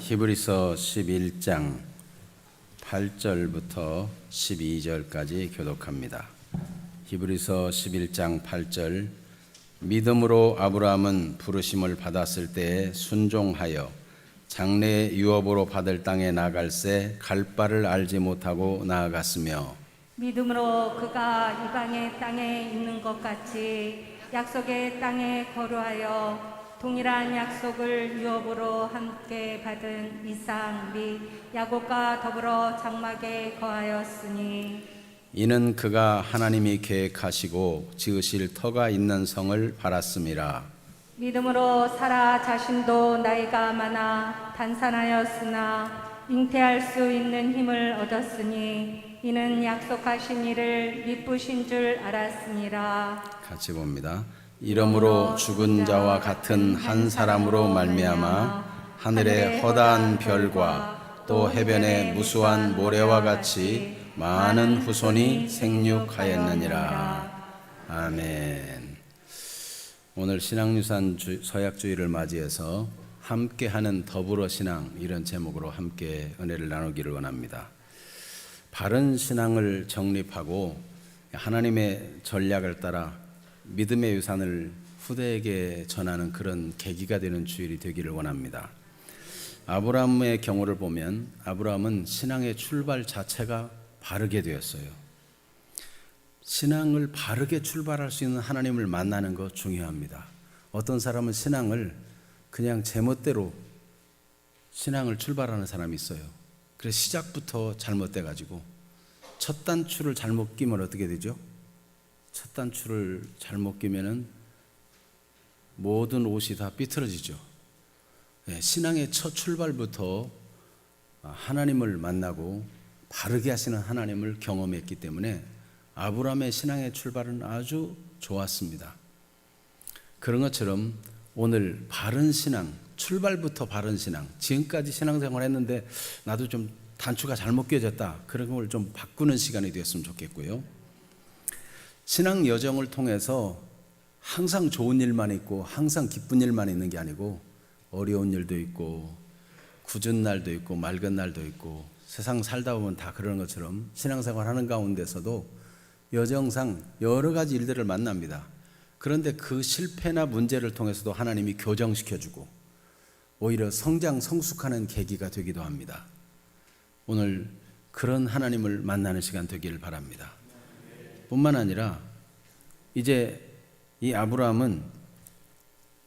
히브리서 11장 8절부터 12절까지 교독합니다. 히브리서 11장 8절. 믿음으로 아브라함은 부르심을 받았을 때에 순종하여 장래의 유업으로 받을 땅에 나아갈새 갈 바를 알지 못하고 나아갔으며, 믿음으로 그가 이방의 땅에 있는 것 같이 약속의 땅에 거류하여 동일한 약속을 유업으로 함께 받은 이삭 및 야곱과 더불어 장막에 거하였으니, 이는 그가 하나님이 계획하시고 지으실 터가 있는 성을 바랐음이라. 믿음으로 사라 자신도 나이가 많아 단산하였으나 잉태할 수 있는 힘을 얻었으니 이는 약속하신 이를 미쁘신 줄 알았으니라. 같이 봅니다. 이러므로 죽은 자와 같은 한 사람으로 말미암아 하늘의 허다한 별과 또 해변의 무수한 모래와 같이 많은 후손이 생육하였느니라. 아멘. 오늘 신앙유산 서약주의를 맞이해서 함께하는 더불어 신앙, 이런 제목으로 함께 은혜를 나누기를 원합니다. 바른 신앙을 정립하고 하나님의 전략을 따라 믿음의 유산을 후대에게 전하는 그런 계기가 되는 주일이 되기를 원합니다. 아브라함의 경우를 보면 아브라함은 신앙의 출발 자체가 바르게 되었어요. 신앙을 바르게 출발할 수 있는 하나님을 만나는 것 중요합니다. 어떤 사람은 신앙을 그냥 제멋대로 신앙을 출발하는 사람이 있어요. 그래서 시작부터 잘못돼가지고 첫 단추를 잘못 끼면 어떻게 되죠? 첫 단추를 잘못 끼면은 모든 옷이 다 삐뚤어지죠. 신앙의 첫 출발부터 하나님을 만나고 바르게 하시는 하나님을 경험했기 때문에 아브라함의 신앙의 출발은 아주 좋았습니다. 그런 것처럼 오늘 바른 신앙, 출발부터 바른 신앙, 지금까지 신앙생활 했는데 나도 좀 단추가 잘못 껴졌다, 그런 걸 좀 바꾸는 시간이 되었으면 좋겠고요. 신앙 여정을 통해서 항상 좋은 일만 있고 항상 기쁜 일만 있는 게 아니고 어려운 일도 있고 굳은 날도 있고 맑은 날도 있고, 세상 살다 보면 다 그러는 것처럼 신앙생활 하는 가운데서도 여정상 여러 가지 일들을 만납니다. 그런데 그 실패나 문제를 통해서도 하나님이 교정시켜주고 오히려 성장 성숙하는 계기가 되기도 합니다. 오늘 그런 하나님을 만나는 시간 되기를 바랍니다. 뿐만 아니라 이제 이 아브라함은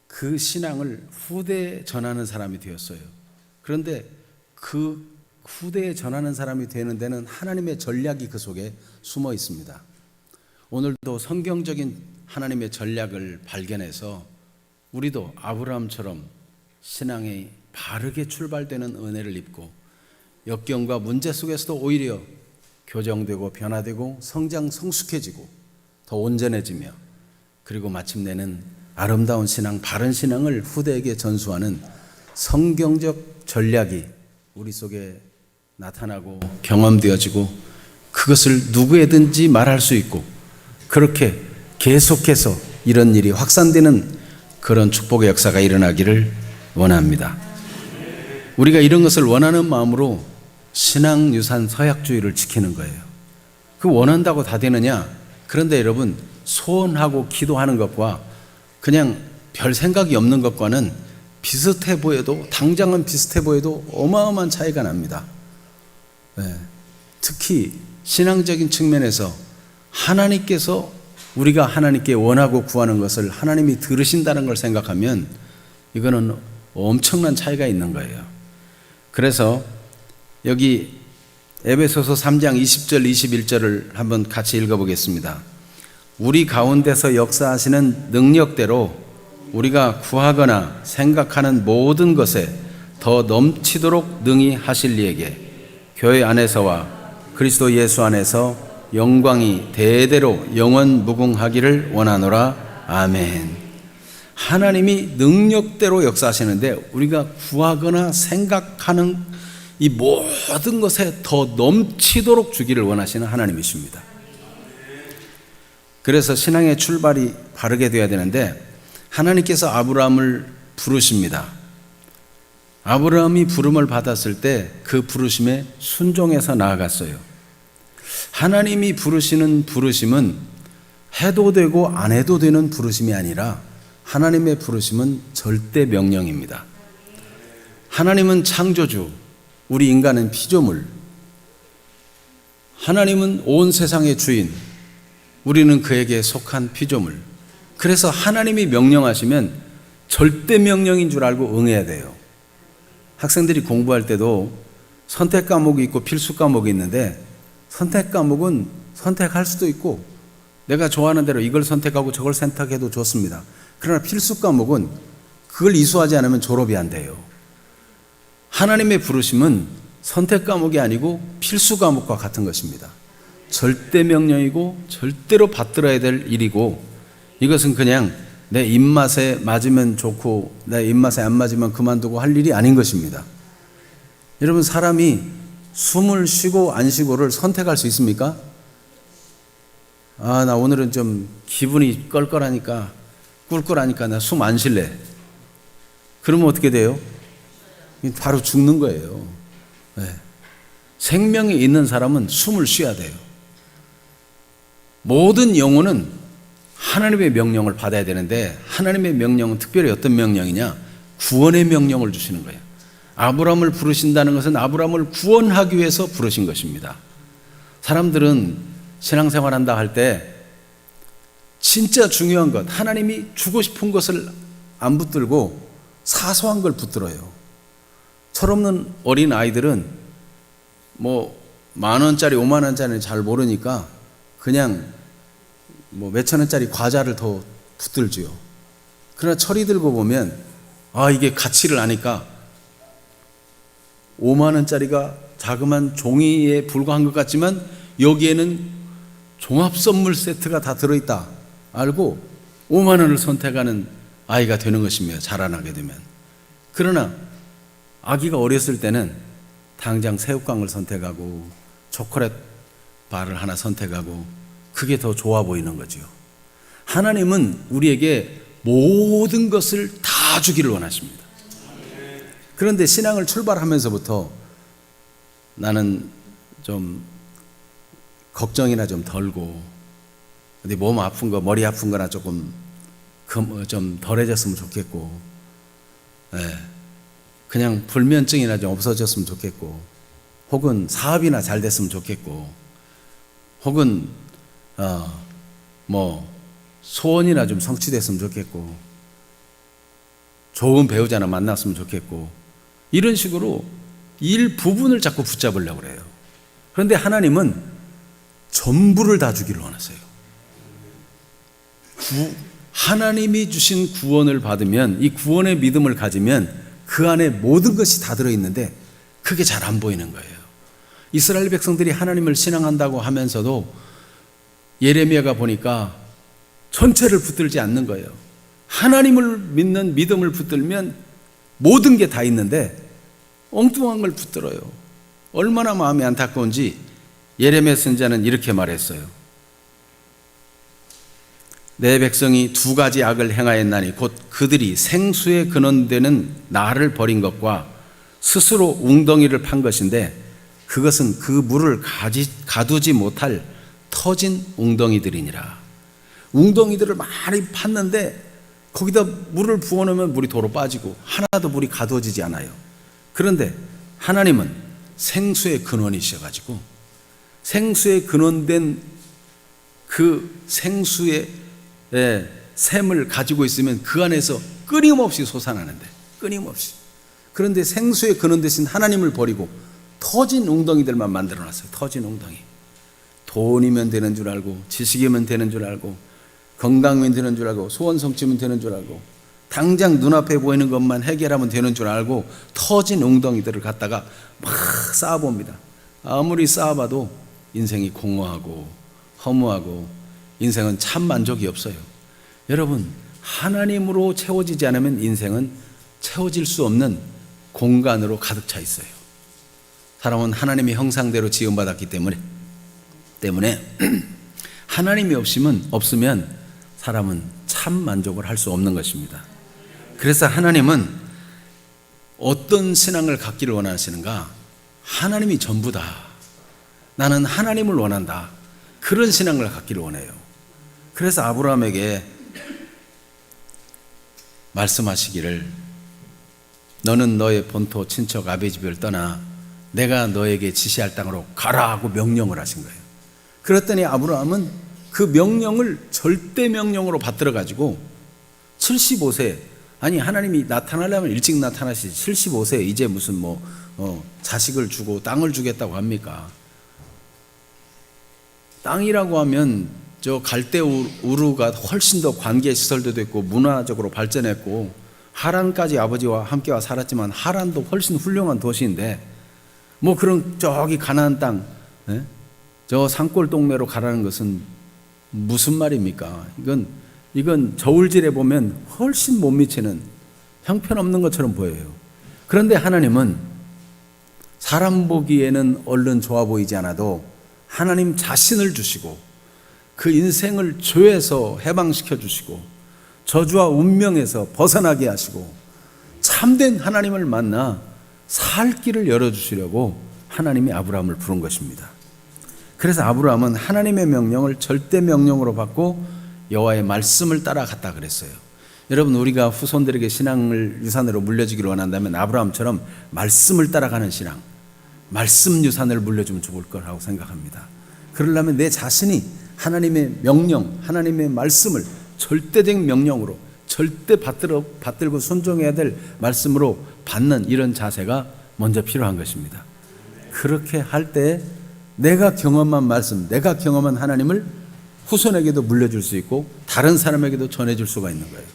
그 신앙을 후대에 전하는 사람이 되었어요. 그런데 그 후대에 전하는 사람이 되는 데는 하나님의 전략이 그 속에 숨어 있습니다. 오늘도 성경적인 하나님의 전략을 발견해서 우리도 아브라함처럼 신앙이 바르게 출발되는 은혜를 입고 역경과 문제 속에서도 오히려 교정되고 변화되고 성장 성숙해지고 더 온전해지며, 그리고 마침내는 아름다운 신앙, 바른 신앙을 후대에게 전수하는 성경적 전략이 우리 속에 나타나고 경험되어지고 그것을 누구에든지 말할 수 있고, 그렇게 계속해서 이런 일이 확산되는 그런 축복의 역사가 일어나기를 원합니다. 우리가 이런 것을 원하는 마음으로 신앙유산 서약주의를 지키는 거예요. 그 원한다고 다 되느냐? 그런데 여러분, 소원하고 기도하는 것과 그냥 별 생각이 없는 것과는 비슷해 보여도, 당장은 비슷해 보여도 어마어마한 차이가 납니다. 특히 신앙적인 측면에서 하나님께서 우리가 하나님께 원하고 구하는 것을 하나님이 들으신다는 걸 생각하면 이거는 엄청난 차이가 있는 거예요. 그래서 여기 에베소서 3장 20절 21절을 한번 같이 읽어보겠습니다. 우리 가운데서 역사하시는 능력대로 우리가 구하거나 생각하는 모든 것에 더 넘치도록 능히 하실 이에게 교회 안에서와 그리스도 예수 안에서 영광이 대대로 영원 무궁하기를 원하노라. 아멘. 하나님이 능력대로 역사하시는데 우리가 구하거나 생각하는 이 모든 것에 더 넘치도록 주기를 원하시는 하나님이십니다. 그래서 신앙의 출발이 바르게 되어야 되는데 하나님께서 아브라함을 부르십니다. 아브라함이 부름을 받았을 때 그 부르심에 순종해서 나아갔어요. 하나님이 부르시는 부르심은 해도 되고 안 해도 되는 부르심이 아니라 하나님의 부르심은 절대 명령입니다. 하나님은 창조주, 우리 인간은 피조물. 하나님은 온 세상의 주인, 우리는 그에게 속한 피조물. 그래서 하나님이 명령하시면 절대 명령인 줄 알고 응해야 돼요. 학생들이 공부할 때도 선택 과목이 있고 필수 과목이 있는데, 선택 과목은 선택할 수도 있고 내가 좋아하는 대로 이걸 선택하고 저걸 선택해도 좋습니다. 그러나 필수 과목은 그걸 이수하지 않으면 졸업이 안 돼요. 하나님의 부르심은 선택 과목이 아니고 필수 과목과 같은 것입니다. 절대 명령이고 절대로 받들어야 될 일이고, 이것은 그냥 내 입맛에 맞으면 좋고 내 입맛에 안 맞으면 그만두고 할 일이 아닌 것입니다. 여러분, 사람이 숨을 쉬고 안 쉬고를 선택할 수 있습니까? 나 오늘은 좀 기분이 껄껄하니까 꿀꿀하니까 나 숨 안 쉴래. 그러면 어떻게 돼요? 바로 죽는 거예요. 네. 생명이 있는 사람은 숨을 쉬어야 돼요. 모든 영혼은 하나님의 명령을 받아야 되는데, 하나님의 명령은 특별히 어떤 명령이냐? 구원의 명령을 주시는 거예요. 아브라함을 부르신다는 것은 아브라함을 구원하기 위해서 부르신 것입니다. 사람들은 신앙생활 한다 할 때 진짜 중요한 것, 하나님이 주고 싶은 것을 안 붙들고 사소한 걸 붙들어요. 철없는 어린 아이들은 뭐 10,000원짜리 50,000원짜리는 잘 모르니까 그냥 뭐 몇천 원짜리 과자를 더 붙들지요. 그러나 철이 들고 보면 이게 가치를 아니까 50,000원짜리가 자그만 종이에 불과한 것 같지만 여기에는 종합 선물 세트가 다 들어있다 알고 5만 원을 선택하는 아이가 되는 것이며, 자라나게 되면. 그러나 아기가 어렸을 때는 당장 새우깡을 선택하고 초콜릿 바를 하나 선택하고 그게 더 좋아 보이는 거죠. 하나님은 우리에게 모든 것을 다 주기를 원하십니다. 그런데 신앙을 출발하면서부터 나는 좀 걱정이나 좀 덜고 어디 몸 아픈 거, 머리 아픈 거나 조금 좀 덜해졌으면 좋겠고, 그냥 불면증이나 좀 없어졌으면 좋겠고, 혹은 사업이나 잘 됐으면 좋겠고, 혹은 소원이나 좀 성취됐으면 좋겠고, 좋은 배우자나 만났으면 좋겠고, 이런 식으로 일부분을 자꾸 붙잡으려고 그래요. 그런데 하나님은 전부를 다 주기를 원하세요. 하나님이 주신 구원을 받으면, 이 구원의 믿음을 가지면 그 안에 모든 것이 다 들어있는데 그게 잘 안 보이는 거예요. 이스라엘 백성들이 하나님을 신앙한다고 하면서도 예레미야가 보니까 전체를 붙들지 않는 거예요. 하나님을 믿는 믿음을 붙들면 모든 게 다 있는데 엉뚱한 걸 붙들어요. 얼마나 마음이 안타까운지 예레미야 선지자는 이렇게 말했어요. 내 백성이 두 가지 악을 행하였나니 곧 그들이 생수의 근원되는 나를 버린 것과 스스로 웅덩이를 판 것인데, 그것은 그 물을 가두지 못할 터진 웅덩이들이니라. 웅덩이들을 많이 팠는데 거기다 물을 부어놓으면 물이 도로 빠지고 하나도 물이 가두어지지 않아요. 그런데 하나님은 생수의 근원이셔가지고 생수의 근원된 그 생수의 샘을 가지고 있으면 그 안에서 끊임없이 솟아나는데, 끊임없이. 그런데 생수의 근원 대신 하나님을 버리고 터진 웅덩이들만 만들어놨어요. 터진 웅덩이. 돈이면 되는 줄 알고, 지식이면 되는 줄 알고, 건강이면 되는 줄 알고, 소원 성취면 되는 줄 알고, 당장 눈앞에 보이는 것만 해결하면 되는 줄 알고 터진 웅덩이들을 갖다가 막 쌓아봅니다. 아무리 쌓아봐도 인생이 공허하고 허무하고 인생은 참 만족이 없어요. 여러분, 하나님으로 채워지지 않으면 인생은 채워질 수 없는 공간으로 가득 차 있어요. 사람은 하나님의 형상대로 지음받았기 때문에 하나님이 없으면 사람은 참 만족을 할 수 없는 것입니다. 그래서 하나님은 어떤 신앙을 갖기를 원하시는가? 하나님이 전부다. 나는 하나님을 원한다. 그런 신앙을 갖기를 원해요. 그래서 아브라함에게 말씀하시기를 너는 너의 본토 친척 아비 집을 떠나 내가 너에게 지시할 땅으로 가라 하고 명령을 하신 거예요. 그랬더니 아브라함은 그 명령을 절대 명령으로 받들어 가지고 75세, 아니 하나님이 나타나려면 일찍 나타나시지 75세 이제 무슨 자식을 주고 땅을 주겠다고 합니까? 땅이라고 하면 저 갈대 우르가 훨씬 더 관계 시설도 됐고 문화적으로 발전했고 하란까지 아버지와 함께 와 살았지만 하란도 훨씬 훌륭한 도시인데 뭐 그런 저기 가나안 땅, 저 산골 동네로 가라는 것은 무슨 말입니까? 이건 저울질에 보면 훨씬 못 미치는 형편없는 것처럼 보여요. 그런데 하나님은 사람 보기에는 얼른 좋아 보이지 않아도 하나님 자신을 주시고 그 인생을 죄에서 해방시켜 주시고 저주와 운명에서 벗어나게 하시고 참된 하나님을 만나 살 길을 열어주시려고 하나님이 아브라함을 부른 것입니다. 그래서 아브라함은 하나님의 명령을 절대 명령으로 받고 여호와의 말씀을 따라갔다 그랬어요. 여러분, 우리가 후손들에게 신앙을 유산으로 물려주기를 원한다면 아브라함처럼 말씀을 따라가는 신앙, 말씀 유산을 물려주면 좋을 거라고 생각합니다. 그러려면 내 자신이 하나님의 명령, 하나님의 말씀을 절대적 명령으로 절대 받들고 순종해야 될 말씀으로 받는 이런 자세가 먼저 필요한 것입니다. 그렇게 할 때 내가 경험한 말씀, 내가 경험한 하나님을 후손에게도 물려줄 수 있고 다른 사람에게도 전해줄 수가 있는 거예요.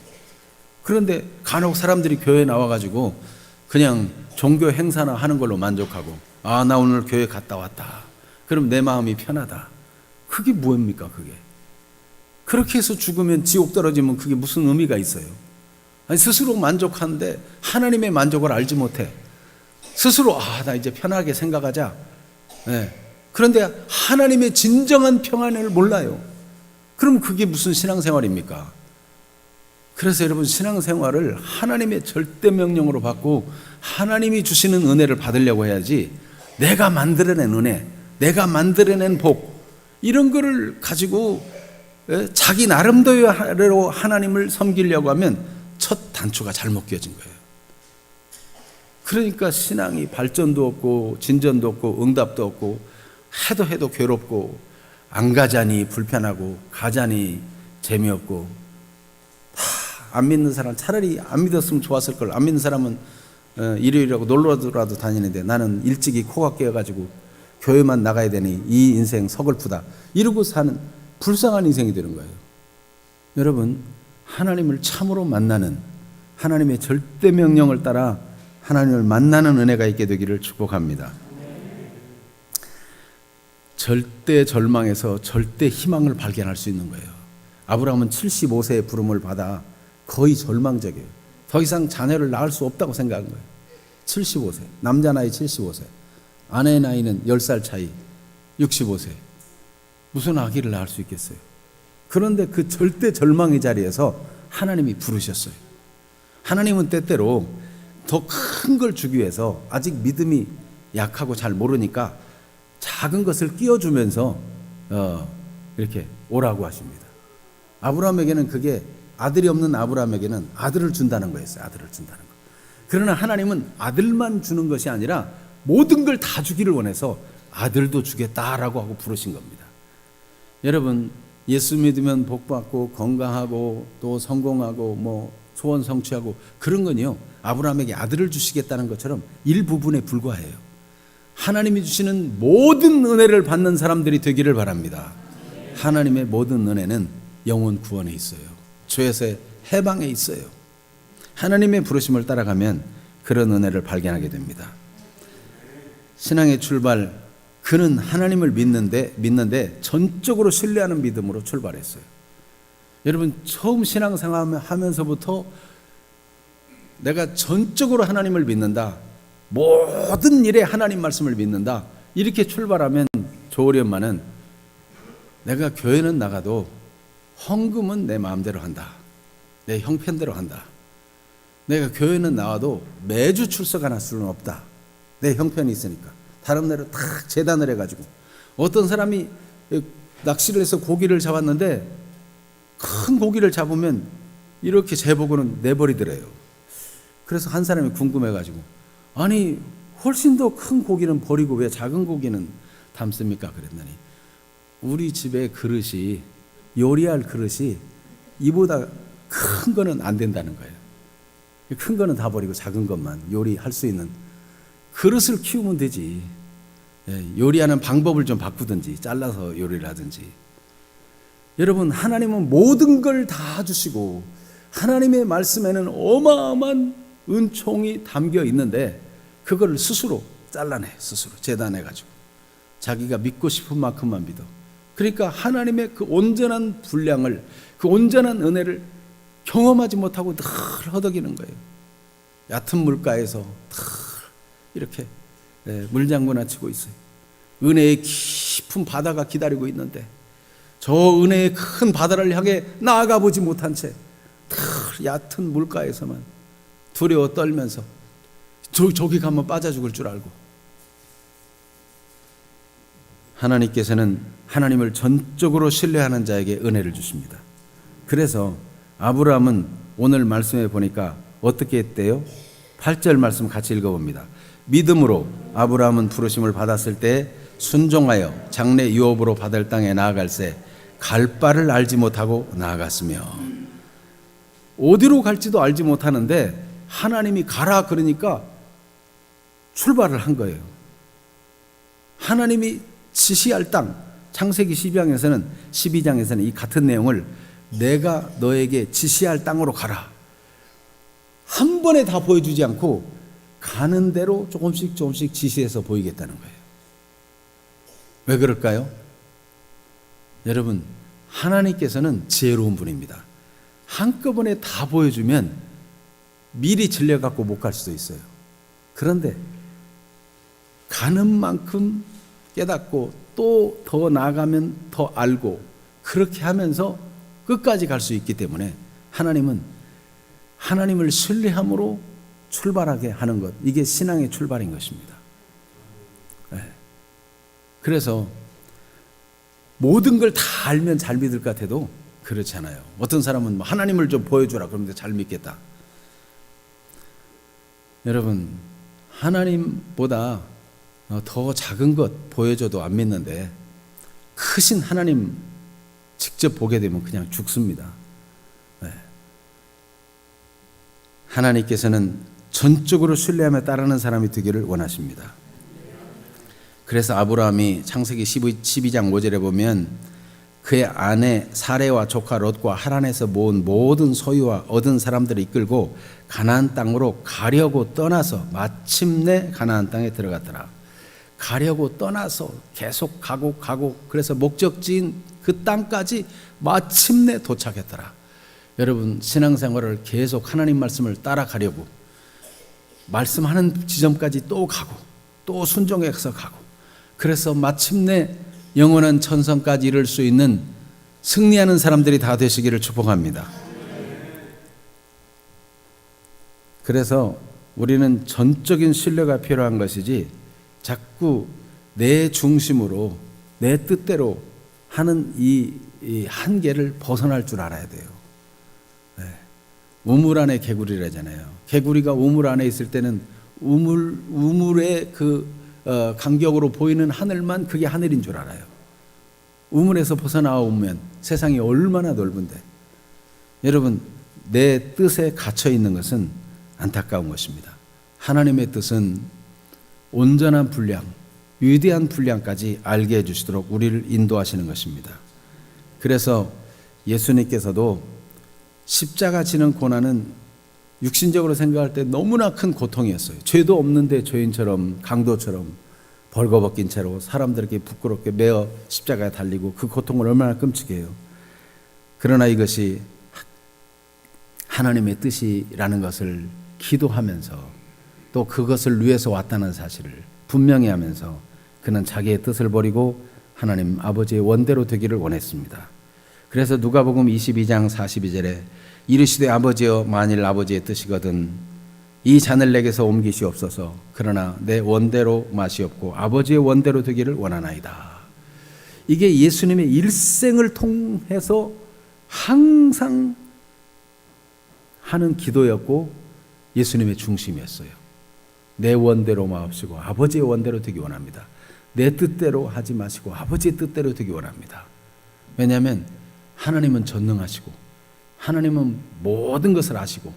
그런데 간혹 사람들이 교회에 나와가지고 그냥 종교 행사나 하는 걸로 만족하고 나 오늘 교회 갔다 왔다. 그럼 내 마음이 편하다. 그게 뭐입니까 그게? 그렇게 해서 죽으면 지옥 떨어지면 그게 무슨 의미가 있어요? 아니, 스스로 만족하는데 하나님의 만족을 알지 못해. 스스로 나 이제 편하게 생각하자. 그런데 하나님의 진정한 평안을 몰라요. 그럼 그게 무슨 신앙생활입니까? 그래서 여러분, 신앙생활을 하나님의 절대 명령으로 받고 하나님이 주시는 은혜를 받으려고 해야지 내가 만들어낸 은혜, 내가 만들어낸 복 이런 거를 가지고 자기 나름대로 하나님을 섬기려고 하면 첫 단추가 잘못 끼어진 거예요. 그러니까 신앙이 발전도 없고 진전도 없고 응답도 없고 해도 괴롭고 안 가자니 불편하고 가자니 재미없고 안 믿는 사람 차라리 안 믿었으면 좋았을 걸. 안 믿는 사람은 일요일이라고 놀러라도 다니는데 나는 일찍이 코가 깨어가지고 교회만 나가야 되니 이 인생 서글프다 이러고 사는 불쌍한 인생이 되는 거예요. 여러분, 하나님을 참으로 만나는 하나님의 절대 명령을 따라 하나님을 만나는 은혜가 있게 되기를 축복합니다. 절대 절망에서 절대 희망을 발견할 수 있는 거예요. 아브라함은 75세의 부름을 받아 거의 절망적이에요. 더 이상 자녀를 낳을 수 없다고 생각한 거예요. 75세, 남자 나이 75세, 아내 나이는 10살 차이 65세. 무슨 아기를 낳을 수 있겠어요? 그런데 그 절대 절망의 자리에서 하나님이 부르셨어요. 하나님은 때때로 더 큰 걸 주기 위해서 아직 믿음이 약하고 잘 모르니까 작은 것을 끼워주면서 이렇게 오라고 하십니다. 아브라함에게는 그게 아들이 없는 아브라함에게는 아들을 준다는 거였어요. 아들을 준다는 거. 그러나 하나님은 아들만 주는 것이 아니라 모든 걸 다 주기를 원해서 아들도 주겠다라고 하고 부르신 겁니다. 여러분, 예수 믿으면 복받고 건강하고 또 성공하고 소원 성취하고 그런 건요, 아브라함에게 아들을 주시겠다는 것처럼 일부분에 불과해요. 하나님이 주시는 모든 은혜를 받는 사람들이 되기를 바랍니다. 하나님의 모든 은혜는 영혼 구원에 있어요. 죄에서의 해방에 있어요. 하나님의 부르심을 따라가면 그런 은혜를 발견하게 됩니다. 신앙의 출발, 그는 하나님을 믿는데 전적으로 신뢰하는 믿음으로 출발했어요. 여러분, 처음 신앙생활 하면서부터 내가 전적으로 하나님을 믿는다, 모든 일에 하나님 말씀을 믿는다, 이렇게 출발하면 좋으련만은 내가 교회는 나가도 헌금은 내 마음대로 한다, 내 형편대로 한다, 내가 교회는 나와도 매주 출석할 수는 없다. 내 형편이 있으니까. 다른 날은 탁 재단을 해가지고, 어떤 사람이 낚시를 해서 고기를 잡았는데 큰 고기를 잡으면 이렇게 재보고는 내버리더래요. 그래서 한 사람이 궁금해가지고, 아니 훨씬 더 큰 고기는 버리고 왜 작은 고기는 담습니까? 그랬더니 우리 집에 그릇이, 요리할 그릇이 이보다 큰 거는 안 된다는 거예요. 큰 거는 다 버리고 작은 것만 요리할 수 있는 그릇을 키우면 되지. 요리하는 방법을 좀 바꾸든지 잘라서 요리를 하든지. 여러분, 하나님은 모든 걸 다 주시고 하나님의 말씀에는 어마어마한 은총이 담겨 있는데 그걸 스스로 잘라내, 스스로 재단해가지고 자기가 믿고 싶은 만큼만 믿어. 그러니까 하나님의 그 온전한 분량을, 그 온전한 은혜를 경험하지 못하고 늘 허덕이는 거예요. 얕은 물가에서 늘 이렇게 물장구나 치고 있어요. 은혜의 깊은 바다가 기다리고 있는데 저 은혜의 큰 바다를 향해 나아가 보지 못한 채 늘 얕은 물가에서만 두려워 떨면서 저기 가면 빠져 죽을 줄 알고. 하나님께서는 하나님을 전적으로 신뢰하는 자에게 은혜를 주십니다. 그래서 아브라함은 오늘 말씀에 보니까 어떻게 했대요? 8절 말씀 같이 읽어봅니다. 믿음으로 아브라함은 부르심을 받았을 때 순종하여 장래 유업으로 받을 땅에 나아갈새 갈 바를 알지 못하고 나아갔으며. 어디로 갈지도 알지 못하는데 하나님이 가라 그러니까 출발을 한 거예요. 하나님이 지시할 땅, 창세기 12장에서는 이 같은 내용을 내가 너에게 지시할 땅으로 가라, 한 번에 다 보여주지 않고 가는 대로 조금씩 지시해서 보이겠다는 거예요. 왜 그럴까요? 여러분, 하나님께서는 지혜로운 분입니다. 한꺼번에 다 보여주면 미리 질려갖고 못 갈 수도 있어요. 그런데 가는 만큼 깨닫고 또 더 나아가면 더 알고 그렇게 하면서 끝까지 갈 수 있기 때문에 하나님은 하나님을 신뢰함으로 출발하게 하는 것, 이게 신앙의 출발인 것입니다. 그래서 모든 걸 다 알면 잘 믿을 것 같아도 그렇잖아요. 어떤 사람은 하나님을 좀 보여주라 그러면 잘 믿겠다. 여러분, 하나님보다 더 작은 것 보여줘도 안 믿는데 크신 하나님 직접 보게 되면 그냥 죽습니다. 하나님께서는 전적으로 신뢰하며 따르는 사람이 되기를 원하십니다. 그래서 아브라함이 창세기 12장 5절에 보면 그의 아내 사레와 조카 롯과 하란에서 모은 모든 소유와 얻은 사람들을 이끌고 가나안 땅으로 가려고 떠나서 마침내 가나안 땅에 들어갔더라. 가려고 떠나서 계속 가고 그래서 목적지인 그 땅까지 마침내 도착했더라. 여러분, 신앙생활을 계속 하나님 말씀을 따라가려고 말씀하는 지점까지 또 가고 또 순종해서 가고, 그래서 마침내 영원한 천성까지 이룰 수 있는 승리하는 사람들이 다 되시기를 축복합니다. 그래서 우리는 전적인 신뢰가 필요한 것이지 자꾸 내 중심으로 내 뜻대로 하는 이 한계를 벗어날 줄 알아야 돼요. 우물 안에 개구리라잖아요. 개구리가 우물 안에 있을 때는 우물의 그 간격으로 보이는 하늘만 그게 하늘인 줄 알아요. 우물에서 벗어나오면 세상이 얼마나 넓은데. 여러분, 내 뜻에 갇혀 있는 것은 안타까운 것입니다. 하나님의 뜻은 온전한 분량, 위대한 분량까지 알게 해주시도록 우리를 인도하시는 것입니다. 그래서 예수님께서도 십자가 지는 고난은 육신적으로 생각할 때 너무나 큰 고통이었어요. 죄도 없는데 죄인처럼 강도처럼 벌거벗긴 채로 사람들에게 부끄럽게 매어 십자가에 달리고 그 고통을 얼마나 끔찍해요. 그러나 이것이 하나님의 뜻이라는 것을 기도하면서 또 그것을 위해서 왔다는 사실을 분명히 하면서 그는 자기의 뜻을 버리고 하나님 아버지의 원대로 되기를 원했습니다. 그래서 누가복음 22장 42절에 이르시되 아버지여 만일 아버지의 뜻이거든 이 잔을 내게서 옮기시옵소서. 그러나 내 원대로 마시옵고 아버지의 원대로 되기를 원하나이다. 이게 예수님의 일생을 통해서 항상 하는 기도였고 예수님의 중심이었어요. 내 원대로 마옵시고 아버지의 원대로 되기 원합니다. 내 뜻대로 하지 마시고 아버지의 뜻대로 되기 원합니다. 왜냐하면 하나님은 전능하시고 하나님은 모든 것을 아시고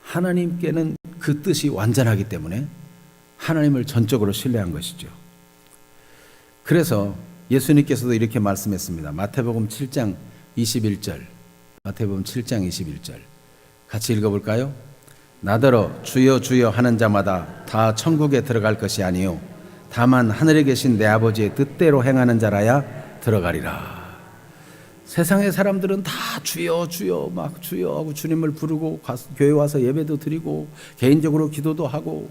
하나님께는 그 뜻이 완전하기 때문에 하나님을 전적으로 신뢰한 것이죠. 그래서 예수님께서도 이렇게 말씀했습니다. 마태복음 7장 21절. 마태복음 7장 21절. 같이 읽어볼까요? 나더러 주여 주여 하는 자마다 다 천국에 들어갈 것이 아니요 다만 하늘에 계신 내 아버지의 뜻대로 행하는 자라야 들어가리라. 세상의 사람들은 다 주여 주여 막 주여 하고 주님을 부르고 교회 와서 예배도 드리고 개인적으로 기도도 하고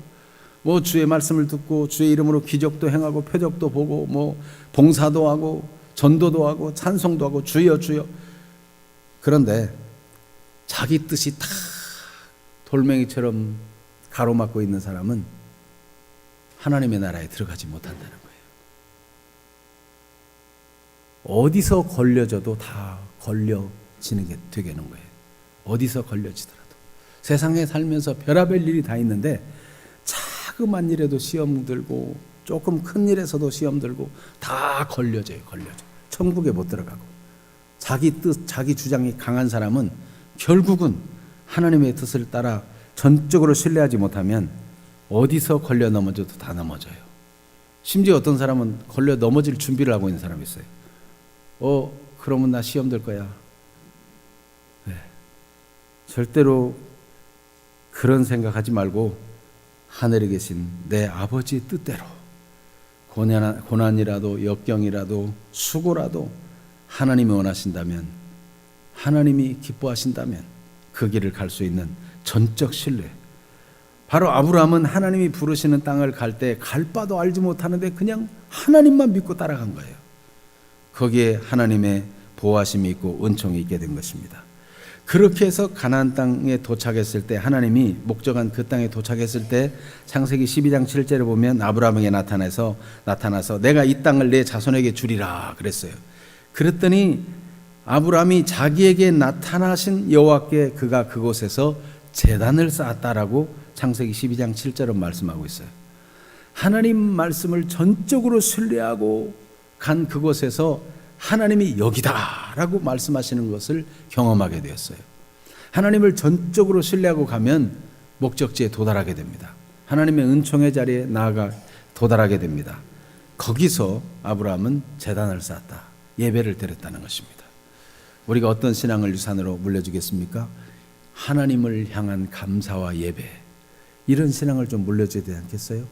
뭐 주의 말씀을 듣고 주의 이름으로 기적도 행하고 표적도 보고 뭐 봉사도 하고 전도도 하고 찬송도 하고 주여 주여. 그런데 자기 뜻이 다 돌멩이처럼 가로막고 있는 사람은 하나님의 나라에 들어가지 못한다는 거예요. 어디서 걸려져도 다 걸려지는 게 되겠는 거예요. 어디서 걸려지더라도. 세상에 살면서 별의별 일이 다 있는데 자그만 일에도 시험 들고 조금 큰 일에서도 시험 들고 다 걸려져요. 천국에 못 들어가고. 자기 뜻, 자기 주장이 강한 사람은 결국은 하나님의 뜻을 따라 전적으로 신뢰하지 못하면 어디서 걸려 넘어져도 다 넘어져요. 심지어 어떤 사람은 걸려 넘어질 준비를 하고 있는 사람이 있어요. 그러면 나 시험 들 거야. 네. 절대로 그런 생각하지 말고 하늘에 계신 내 아버지의 뜻대로 고난이라도 역경이라도 수고라도 하나님이 원하신다면 하나님이 기뻐하신다면 그 길을 갈 수 있는 전적 신뢰. 바로 아브라함은 하나님이 부르시는 땅을 갈 때 갈 바도 알지 못하는데 그냥 하나님만 믿고 따라간 거예요. 거기에 하나님의 보호하심이 있고 은총이 있게 된 것입니다. 그렇게 해서 가나안 땅에 도착했을 때 하나님이 목적한 그 땅에 도착했을 때 창세기 12장 7절에 보면 아브라함에게 나타나서 내가 이 땅을 내 자손에게 주리라 그랬어요. 그랬더니 아브라함이 자기에게 나타나신 여호와께 그가 그곳에서 제단을 쌓았다라고 창세기 12장 7절은 말씀하고 있어요. 하나님 말씀을 전적으로 신뢰하고 간 그곳에서 하나님이 여기다라고 말씀하시는 것을 경험하게 되었어요. 하나님을 전적으로 신뢰하고 가면 목적지에 도달하게 됩니다. 하나님의 은총의 자리에 나아가 도달하게 됩니다. 거기서 아브라함은 제단을 쌓았다. 예배를 드렸다는 것입니다. 우리가 어떤 신앙을 유산으로 물려주겠습니까? 하나님을 향한 감사와 예배, 이런 신앙을 좀 물려줘야 되지 않겠어요?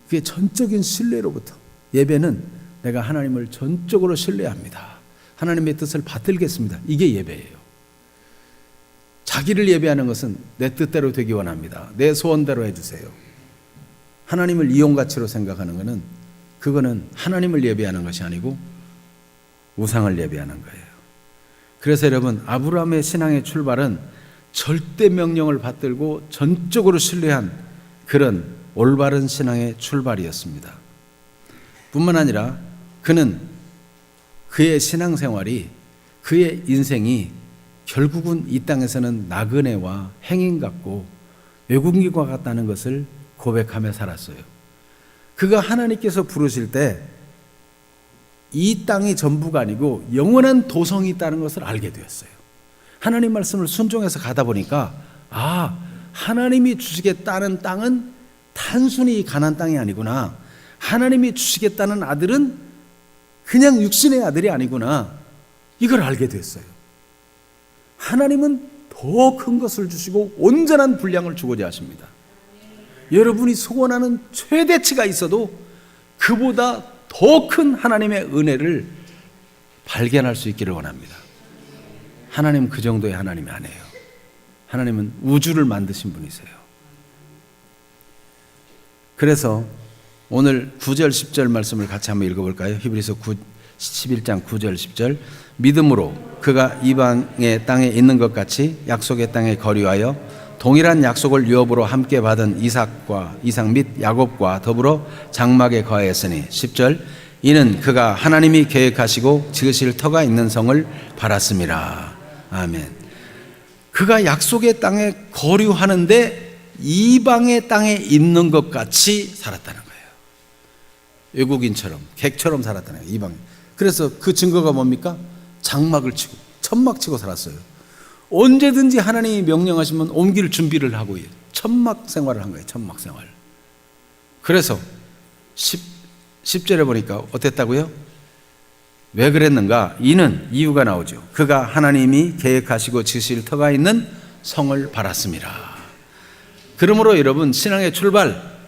그게 전적인 신뢰로부터. 예배는 내가 하나님을 전적으로 신뢰합니다. 하나님의 뜻을 받들겠습니다. 이게 예배예요. 자기를 예배하는 것은 내 뜻대로 되기 원합니다. 내 소원대로 해주세요. 하나님을 이용가치로 생각하는 것은 그거는 하나님을 예배하는 것이 아니고 우상을 예배하는 거예요. 그래서 여러분, 아브라함의 신앙의 출발은 절대 명령을 받들고 전적으로 신뢰한 그런 올바른 신앙의 출발이었습니다. 뿐만 아니라 그는 그의 신앙생활이, 그의 인생이 결국은 이 땅에서는 나그네와 행인 같고 외국인과 같다는 것을 고백하며 살았어요. 그가 하나님께서 부르실 때 이 땅이 전부가 아니고 영원한 도성이 있다는 것을 알게 되었어요. 하나님 말씀을 순종해서 가다 보니까 하나님이 주시겠다는 땅은 단순히 가나안 땅이 아니구나. 하나님이 주시겠다는 아들은 그냥 육신의 아들이 아니구나. 이걸 알게 됐어요. 하나님은 더 큰 것을 주시고 온전한 분량을 주고자 하십니다. 여러분이 소원하는 최대치가 있어도 그보다 더 큰 하나님의 은혜를 발견할 수 있기를 원합니다. 하나님 그 정도의 하나님이 아니에요. 하나님은 우주를 만드신 분이세요. 그래서 오늘 9절 10절 말씀을 같이 한번 읽어볼까요? 히브리서 11장 9절 10절 믿음으로 그가 이방의 땅에 있는 것 같이 약속의 땅에 거류하여 동일한 약속을 유업으로 함께 받은 이삭 및 야곱과 더불어 장막에 거하였으니 10절 이는 그가 하나님이 계획하시고 지으실 터가 있는 성을 바랐음이라. 아멘. 그가 약속의 땅에 거류하는데 이방의 땅에 있는 것 같이 살았다는 거예요. 외국인처럼 객처럼 살았다는 거예요. 이방에. 그래서 그 증거가 뭡니까? 장막을 치고 천막 치고 살았어요. 언제든지 하나님이 명령하시면 옮길 준비를 하고 천막 생활을 한 거예요. 천막 생활. 그래서 10절에 보니까 어땠다고요? 왜 그랬는가? 이유가 나오죠. 그가 하나님이 계획하시고 지으실 터가 있는 성을 바랐습니다. 그러므로 여러분 신앙의 출발,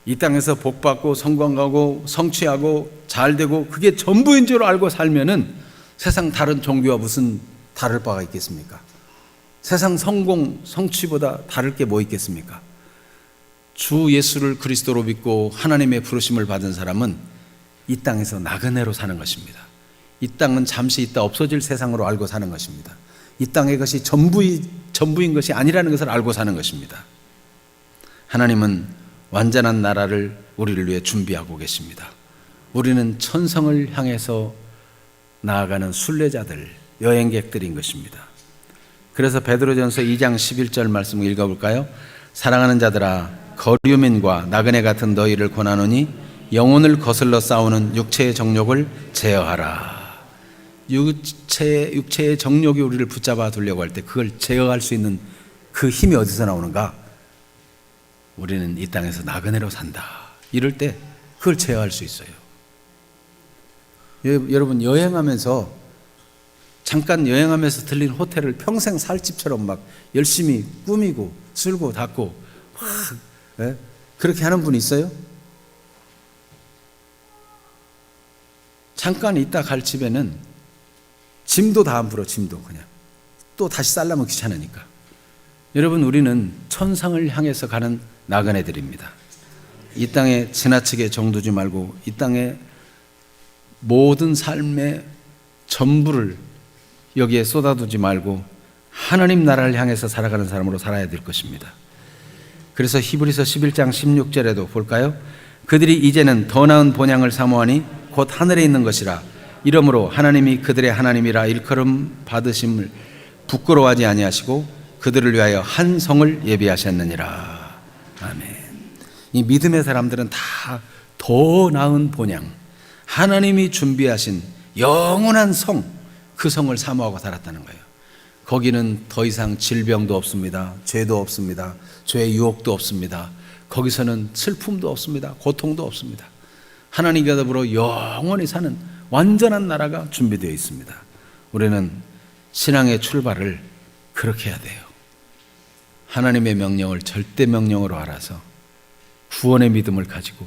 이 땅에서 복받고 성공하고 성취하고 잘되고 그게 전부인 줄 알고 살면은 세상 다른 종교와 무슨 다를 바가 있겠습니까? 세상 성공, 성취보다 다를 게 뭐 있겠습니까? 주 예수를 그리스도로 믿고 하나님의 부르심을 받은 사람은 이 땅에서 나그네로 사는 것입니다. 이 땅은 잠시 있다 없어질 세상으로 알고 사는 것입니다. 이 땅의 것이 전부인 것이 아니라는 것을 알고 사는 것입니다. 하나님은 완전한 나라를 우리를 위해 준비하고 계십니다. 우리는 천성을 향해서 나아가는 순례자들, 여행객들인 것입니다. 그래서 베드로전서 2장 11절 말씀을 읽어볼까요? 사랑하는 자들아 거류민과 나그네 같은 너희를 권하노니 영혼을 거슬러 싸우는 육체의 정욕을 제어하라. 육체의 정욕이 우리를 붙잡아 두려고 할 때 그걸 제어할 수 있는 그 힘이 어디서 나오는가? 우리는 이 땅에서 나그네로 산다. 이럴 때 그걸 제어할 수 있어요. 여러분 여행하면서 잠깐 여행하면서 들린 호텔을 평생 살 집처럼 막 열심히 꾸미고 쓸고 닦고 막 그렇게 하는 분 있어요? 잠깐 있다 갈 집에는 짐도 다 안 풀어. 짐도 그냥 또 다시 싸려면 귀찮으니까. 여러분 우리는 천상을 향해서 가는 나그네들입니다. 이 땅에 지나치게 정두지 말고 이 땅에 모든 삶의 전부를 여기에 쏟아두지 말고 하나님 나라를 향해서 살아가는 사람으로 살아야 될 것입니다. 그래서 히브리서 11장 16절에도 볼까요? 그들이 이제는 더 나은 본향을 사모하니 곧 하늘에 있는 것이라. 이러므로 하나님이 그들의 하나님이라 일컬음 받으심을 부끄러워하지 아니하시고 그들을 위하여 한 성을 예비하셨느니라. 아멘. 이 믿음의 사람들은 다 더 나은 본향, 하나님이 준비하신 영원한 성, 그 성을 사모하고 살았다는 거예요. 거기는 더 이상 질병도 없습니다. 죄도 없습니다. 죄의 유혹도 없습니다. 거기서는 슬픔도 없습니다. 고통도 없습니다. 하나님과 더불어 영원히 사는 완전한 나라가 준비되어 있습니다. 우리는 신앙의 출발을 그렇게 해야 돼요. 하나님의 명령을 절대 명령으로 알아서 구원의 믿음을 가지고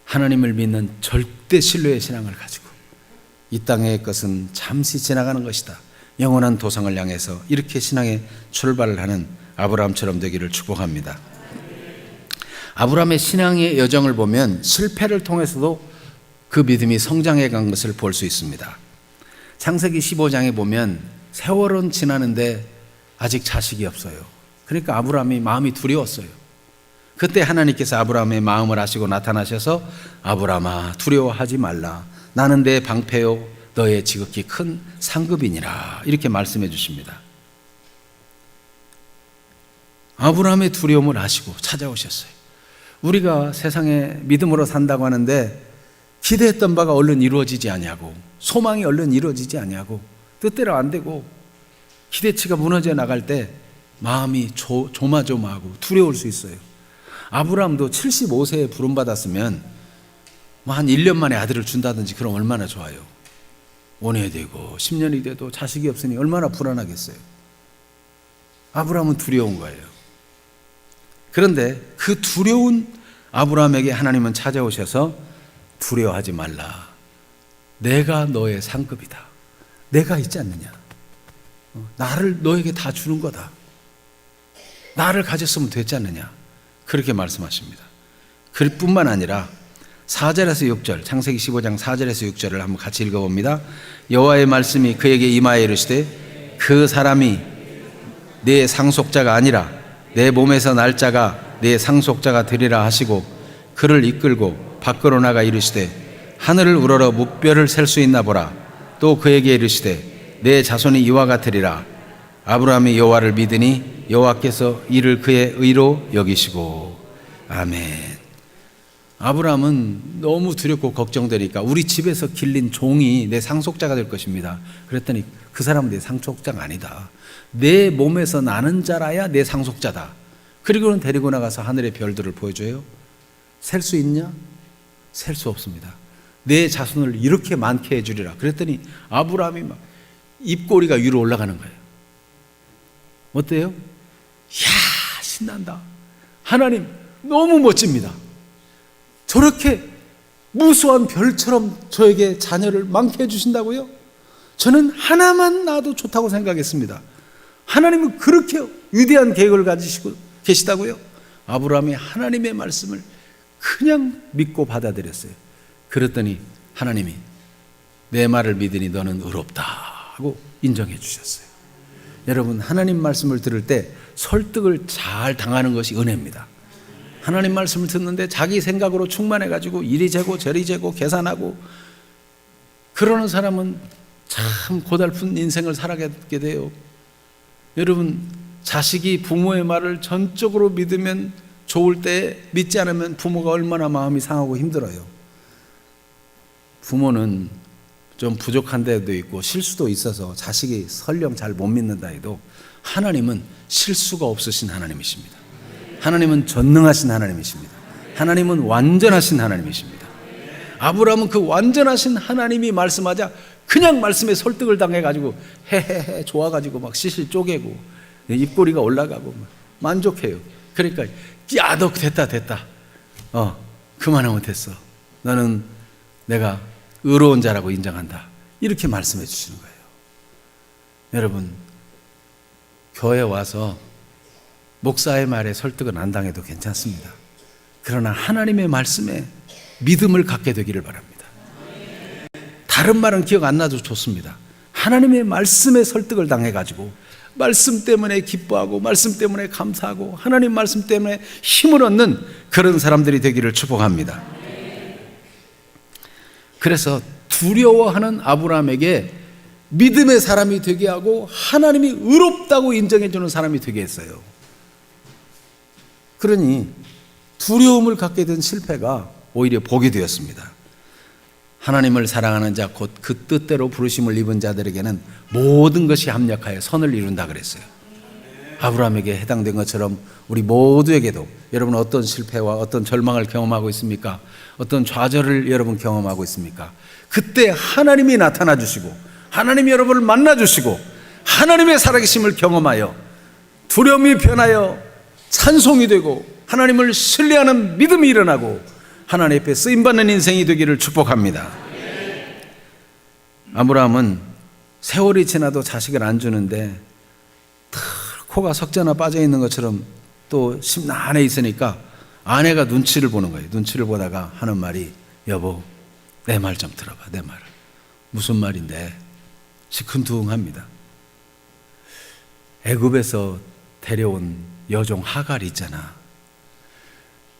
하나님을 믿는 절대 신뢰의 신앙을 가지고 이 땅의 것은 잠시 지나가는 것이다. 영원한 도성을 향해서 이렇게 신앙의 출발을 하는 아브라함처럼 되기를 축복합니다. 아브라함의 신앙의 여정을 보면 실패를 통해서도 그 믿음이 성장해 간 것을 볼 수 있습니다. 창세기 15장에 보면 세월은 지나는데 아직 자식이 없어요. 그러니까 아브라함이 마음이 두려웠어요. 그때 하나님께서 아브라함의 마음을 아시고 나타나셔서 아브라함아 두려워하지 말라. 나는 내 방패요 너의 지극히 큰 상급이니라. 이렇게 말씀해 주십니다. 아브라함의 두려움을 아시고 찾아오셨어요. 우리가 세상에 믿음으로 산다고 하는데 기대했던 바가 얼른 이루어지지 아니하고 소망이 얼른 이루어지지 아니하고 뜻대로 안 되고 기대치가 무너져 나갈 때 마음이 조마조마하고 두려울 수 있어요. 아브라함도 75세에 부름받았으면 뭐 한 1년 만에 아들을 준다든지 그럼 얼마나 좋아요. 5년이 되고 10년이 돼도 자식이 없으니 얼마나 불안하겠어요. 아브라함은 두려운 거예요. 그런데 그 두려운 아브라함에게 하나님은 찾아오셔서 두려워하지 말라. 내가 너의 상급이다. 내가 있지 않느냐. 나를 너에게 다 주는 거다. 나를 가졌으면 됐지 않느냐. 그렇게 말씀하십니다. 그뿐만 아니라 4절에서 6절, 창세기 15장 4절에서 6절을 한번 같이 읽어봅니다. 여호와의 말씀이 그에게 임하여 이르시되 그 사람이 내 상속자가 아니라 내 몸에서 날 자가 내 상속자가 되리라 하시고 그를 이끌고 밖으로 나가 이르시되 하늘을 우러러 무뼈를 셀 수 있나 보라. 또 그에게 이르시되 내 자손이 이와 같으리라. 아브라함이 여호와를 믿으니 여호와께서 이를 그의 의로 여기시고. 아멘. 아브라함은 너무 두렵고 걱정되니까 우리 집에서 길린 종이 내 상속자가 될 것입니다. 그랬더니 그 사람은 내 상속자가 아니다. 내 몸에서 나는 자라야 내 상속자다. 그리고는 데리고 나가서 하늘의 별들을 보여줘요. 셀 수 있냐? 셀 수 없습니다. 내 자손을 이렇게 많게 해주리라. 그랬더니 아브라함이 막 입꼬리가 위로 올라가는 거예요. 어때요? 이야, 신난다. 하나님 너무 멋집니다. 저렇게 무수한 별처럼 저에게 자녀를 많게 해주신다고요? 저는 하나만 낳아도 좋다고 생각했습니다. 하나님은 그렇게 위대한 계획을 가지시고 계시다고요? 아브라함이 하나님의 말씀을 그냥 믿고 받아들였어요. 그랬더니 하나님이 내 말을 믿으니 너는 의롭다 하고 인정해 주셨어요. 여러분, 하나님 말씀을 들을 때 설득을 잘 당하는 것이 은혜입니다. 하나님 말씀을 듣는데 자기 생각으로 충만해가지고 이리 재고 저리 재고 계산하고 그러는 사람은 참 고달픈 인생을 살아가게 돼요. 여러분, 자식이 부모의 말을 전적으로 믿으면 좋을 때 믿지 않으면 부모가 얼마나 마음이 상하고 힘들어요. 부모는 좀 부족한 데도 있고 실수도 있어서 자식이 설령 잘 못 믿는다 해도 하나님은 실수가 없으신 하나님이십니다. 하나님은 전능하신 하나님이십니다. 하나님은 완전하신 하나님이십니다. 아브라함은 그 완전하신 하나님이 말씀하자 그냥 말씀에 설득을 당해가지고 헤헤헤 좋아가지고 막 시실 쪼개고 입꼬리가 올라가고 막 만족해요. 그러니까 야, 너 됐다 그만하면 됐어. 너는 내가 의로운 자라고 인정한다. 이렇게 말씀해 주시는 거예요. 여러분, 교회 와서 목사의 말에 설득은 안 당해도 괜찮습니다. 그러나 하나님의 말씀에 믿음을 갖게 되기를 바랍니다. 다른 말은 기억 안 나도 좋습니다. 하나님의 말씀에 설득을 당해가지고 말씀 때문에 기뻐하고 말씀 때문에 감사하고 하나님 말씀 때문에 힘을 얻는 그런 사람들이 되기를 축복합니다. 그래서 두려워하는 아브라함에게 믿음의 사람이 되게 하고 하나님이 의롭다고 인정해 주는 사람이 되게 했어요. 그러니 두려움을 갖게 된 실패가 오히려 복이 되었습니다. 하나님을 사랑하는 자 곧 그 뜻대로 부르심을 입은 자들에게는 모든 것이 합력하여 선을 이룬다 그랬어요. 아브라함에게 해당된 것처럼 우리 모두에게도 여러분 어떤 실패와 어떤 절망을 경험하고 있습니까? 어떤 좌절을 여러분 경험하고 있습니까? 그때 하나님이 나타나 주시고 하나님이 여러분을 만나 주시고 하나님의 살아계심을 경험하여 두려움이 변하여 찬송이 되고 하나님을 신뢰하는 믿음이 일어나고 하나님 앞에 쓰임받는 인생이 되기를 축복합니다. 아브라함은 세월이 지나도 자식을 안 주는데 코가 석자나 빠져 있는 것처럼 또 심란해 있으니까 아내가 눈치를 보는 거예요. 눈치를 보다가 하는 말이 여보 내 말 좀 들어봐. 내 말을. 무슨 말인데 시큰둥합니다. 애굽에서 데려온 여종 하갈이 있잖아.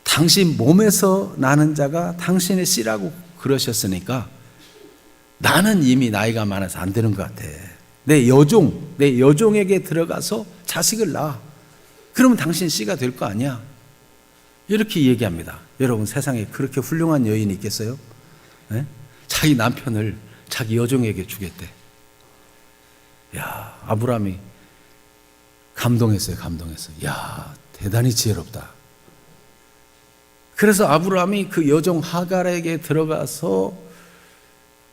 당신 몸에서 나는 자가 당신의 씨라고 그러셨으니까 나는 이미 나이가 많아서 안 되는 것 같아. 내 여종에게 들어가서 자식을 낳아. 그러면 당신 씨가 될 거 아니야. 이렇게 얘기합니다. 여러분 세상에 그렇게 훌륭한 여인이 있겠어요? 네? 자기 남편을 자기 여종에게 주겠대. 야, 아브라함이 감동했어요. 야, 대단히 지혜롭다. 그래서 아브라함이 그 여종 하갈에게 들어가서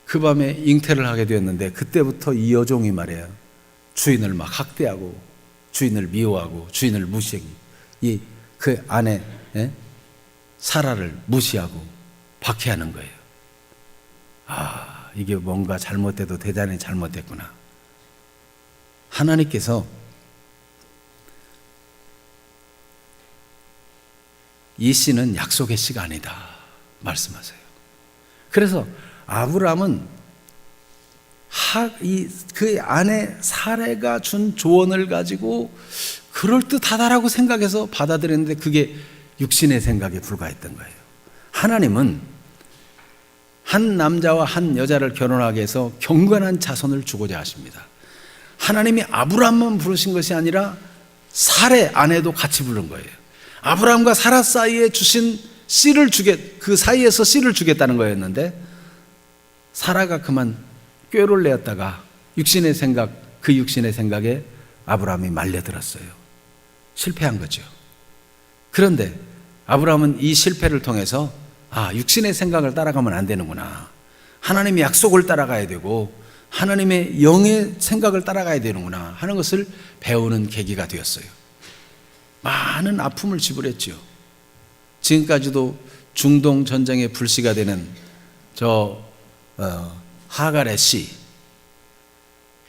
그 밤에 잉태를 하게 되었는데 그때부터 이 여종이 말이에요. 주인을 막 학대하고 주인을 미워하고 주인을 무시하기. 그 아내 사라를 무시하고 박해하는 거예요. 아, 이게 뭔가 잘못돼도 대단히 잘못됐구나. 하나님께서 이 씨는 약속의 씨가 아니다 말씀하세요. 그래서 아브라함은 그 아내 사레가 준 조언을 가지고 그럴듯하다라고 생각해서 받아들였는데 그게 육신의 생각에 불과했던 거예요. 하나님은 한 남자와 한 여자를 결혼하게 해서 경건한 자손을 주고자 하십니다. 하나님이 아브라함만 부르신 것이 아니라 사레 아내도 같이 부른 거예요. 아브라함과 사라 사이에 주신 그 사이에서 씨를 주겠다는 거였는데 사라가 그만 꾀를 내었다가 그 육신의 생각에 아브라함이 말려들었어요. 실패한 거죠. 그런데 아브라함은 이 실패를 통해서 육신의 생각을 따라가면 안 되는구나. 하나님의 약속을 따라가야 되고 하나님의 영의 생각을 따라가야 되는구나 하는 것을 배우는 계기가 되었어요. 많은 아픔을 지불했죠. 지금까지도 중동 전쟁의 불씨가 되는 하갈의 씨,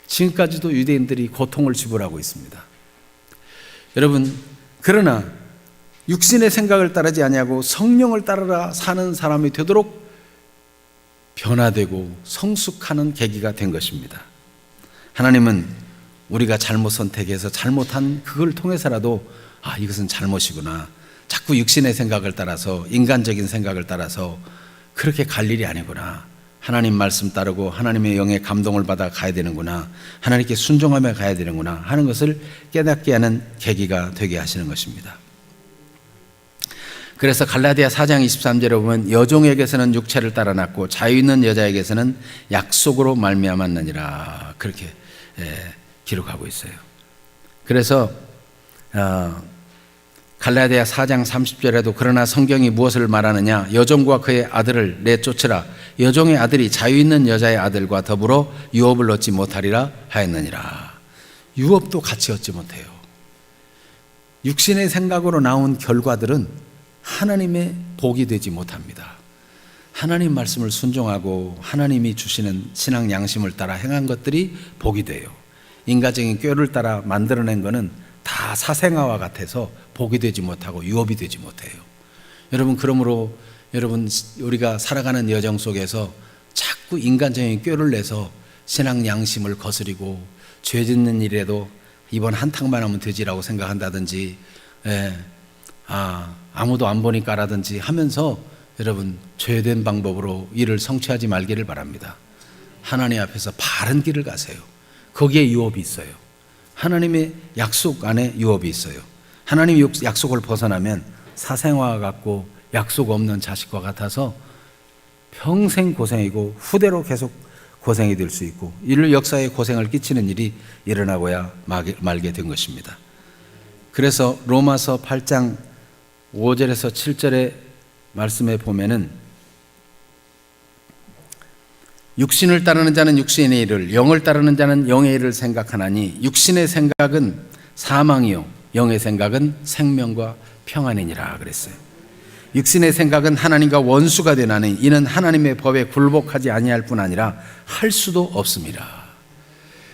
지금까지도 유대인들이 고통을 지불하고 있습니다. 여러분, 그러나 육신의 생각을 따르지 아니하고 성령을 따라 사는 사람이 되도록 변화되고 성숙하는 계기가 된 것입니다. 하나님은 우리가 잘못 선택해서 잘못한 그걸 통해서라도 이것은 잘못이구나, 자꾸 육신의 생각을 따라서 인간적인 생각을 따라서 그렇게 갈 일이 아니구나, 하나님 말씀 따르고 하나님의 영의 감동을 받아 가야 되는구나, 하나님께 순종하며 가야 되는구나 하는 것을 깨닫게 하는 계기가 되게 하시는 것입니다. 그래서 갈라디아 4장 23절에 보면 여종에게서는 육체를 따라 낳고 자유 있는 여자에게서는 약속으로 말미암았느니라, 그렇게 기록하고 있어요. 그래서 갈라디아 4장 30절에도 그러나 성경이 무엇을 말하느냐, 여종과 그의 아들을 내쫓으라, 여종의 아들이 자유 있는 여자의 아들과 더불어 유업을 얻지 못하리라 하였느니라. 유업도 같이 얻지 못해요. 육신의 생각으로 나온 결과들은 하나님의 복이 되지 못합니다. 하나님 말씀을 순종하고 하나님이 주시는 신앙 양심을 따라 행한 것들이 복이 돼요. 인간적인 꾀를 따라 만들어낸 것은 다 사생아와 같아서 복이 되지 못하고 유업이 되지 못해요. 여러분, 그러므로 우리가 살아가는 여정 속에서 자꾸 인간적인 꾀를 내서 신앙 양심을 거스리고 죄 짓는 일에도 이번 한탕만 하면 되지라고 생각한다든지, 아무도 안 보니까라든지 하면서 여러분 죄된 방법으로 일을 성취하지 말기를 바랍니다. 하나님 앞에서 바른 길을 가세요. 거기에 유업이 있어요. 하나님의 약속 안에 유업이 있어요. 하나님의 약속을 벗어나면 사생아와 같고 약속 없는 자식과 같아서 평생 고생이고 후대로 계속 고생이 될 수 있고 인류 역사에 고생을 끼치는 일이 일어나고야 말게 된 것입니다. 그래서 로마서 8장 5절에서 7절의 말씀에 보면은 육신을 따르는 자는 육신의 일을, 영을 따르는 자는 영의 일을 생각하나니 육신의 생각은 사망이요 영의 생각은 생명과 평안이니라 그랬어요. 육신의 생각은 하나님과 원수가 되나니 이는 하나님의 법에 굴복하지 아니할 뿐 아니라 할 수도 없습니다.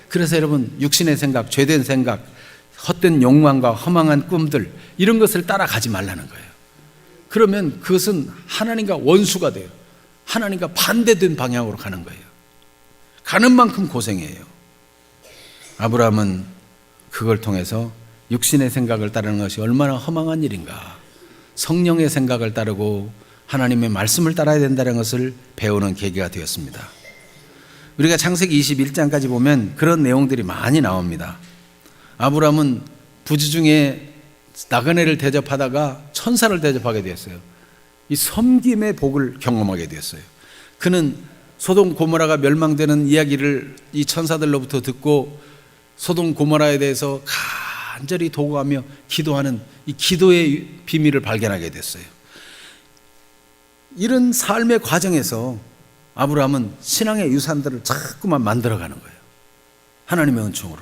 그래서 여러분, 육신의 생각, 죄된 생각, 헛된 욕망과 허망한 꿈들, 이런 것을 따라가지 말라는 거예요. 그러면 그것은 하나님과 원수가 돼요. 하나님과 반대된 방향으로 가는 거예요. 가는 만큼 고생해요. 아브라함은 그걸 통해서 육신의 생각을 따르는 것이 얼마나 허망한 일인가, 성령의 생각을 따르고 하나님의 말씀을 따라야 된다는 것을 배우는 계기가 되었습니다. 우리가 창세기 21장까지 보면 그런 내용들이 많이 나옵니다. 아브라함은 부지중에 나그네를 대접하다가 천사를 대접하게 되었어요. 이 섬김의 복을 경험하게 되었어요. 그는 소돔 고모라가 멸망되는 이야기를 이 천사들로부터 듣고 소돔 고모라에 대해서 간절히 도구하며 기도하는 이 기도의 비밀을 발견하게 됐어요. 이런 삶의 과정에서 아브라함은 신앙의 유산들을 자꾸만 만들어가는 거예요. 하나님의 은총으로.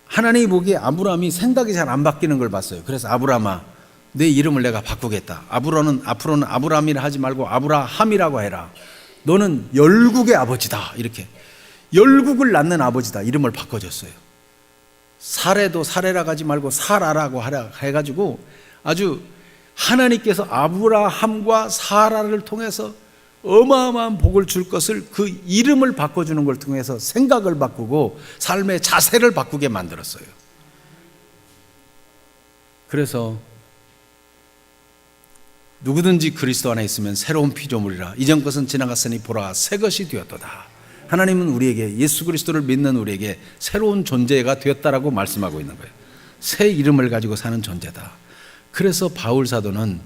하나님이 보기에 아브라함이 생각이 잘 안 바뀌는 걸 봤어요. 그래서 아브라함아, 내 이름을 내가 바꾸겠다. 앞으로는 아브라함이라 하지 말고 아브라함이라고 해라. 너는 열국의 아버지다. 이렇게 열국을 낳는 아버지다. 이름을 바꿔줬어요. 사레도 사레라 하지 말고 사라라고 하라 해가지고 아주 하나님께서 아브라함과 사라를 통해서 어마어마한 복을 줄 것을 그 이름을 바꿔주는 걸 통해서 생각을 바꾸고 삶의 자세를 바꾸게 만들었어요. 그래서 누구든지 그리스도 안에 있으면 새로운 피조물이라 이전 것은 지나갔으니 보라 새 것이 되었도다. 하나님은 우리에게 예수 그리스도를 믿는 우리에게 새로운 존재가 되었다라고 말씀하고 있는 거예요. 새 이름을 가지고 사는 존재다. 그래서 바울 사도는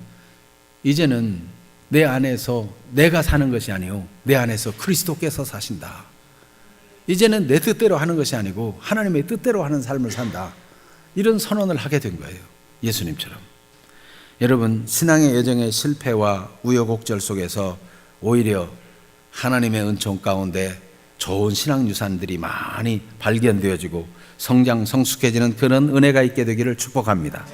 이제는 내 안에서 내가 사는 것이 아니요 내 안에서 그리스도께서 사신다. 이제는 내 뜻대로 하는 것이 아니고 하나님의 뜻대로 하는 삶을 산다. 이런 선언을 하게 된 거예요. 예수님처럼. 여러분, 신앙의 여정의 실패와 우여곡절 속에서 오히려 하나님의 은총 가운데 좋은 신앙 유산들이 많이 발견되어지고 성장 성숙해지는 그런 은혜가 있게 되기를 축복합니다.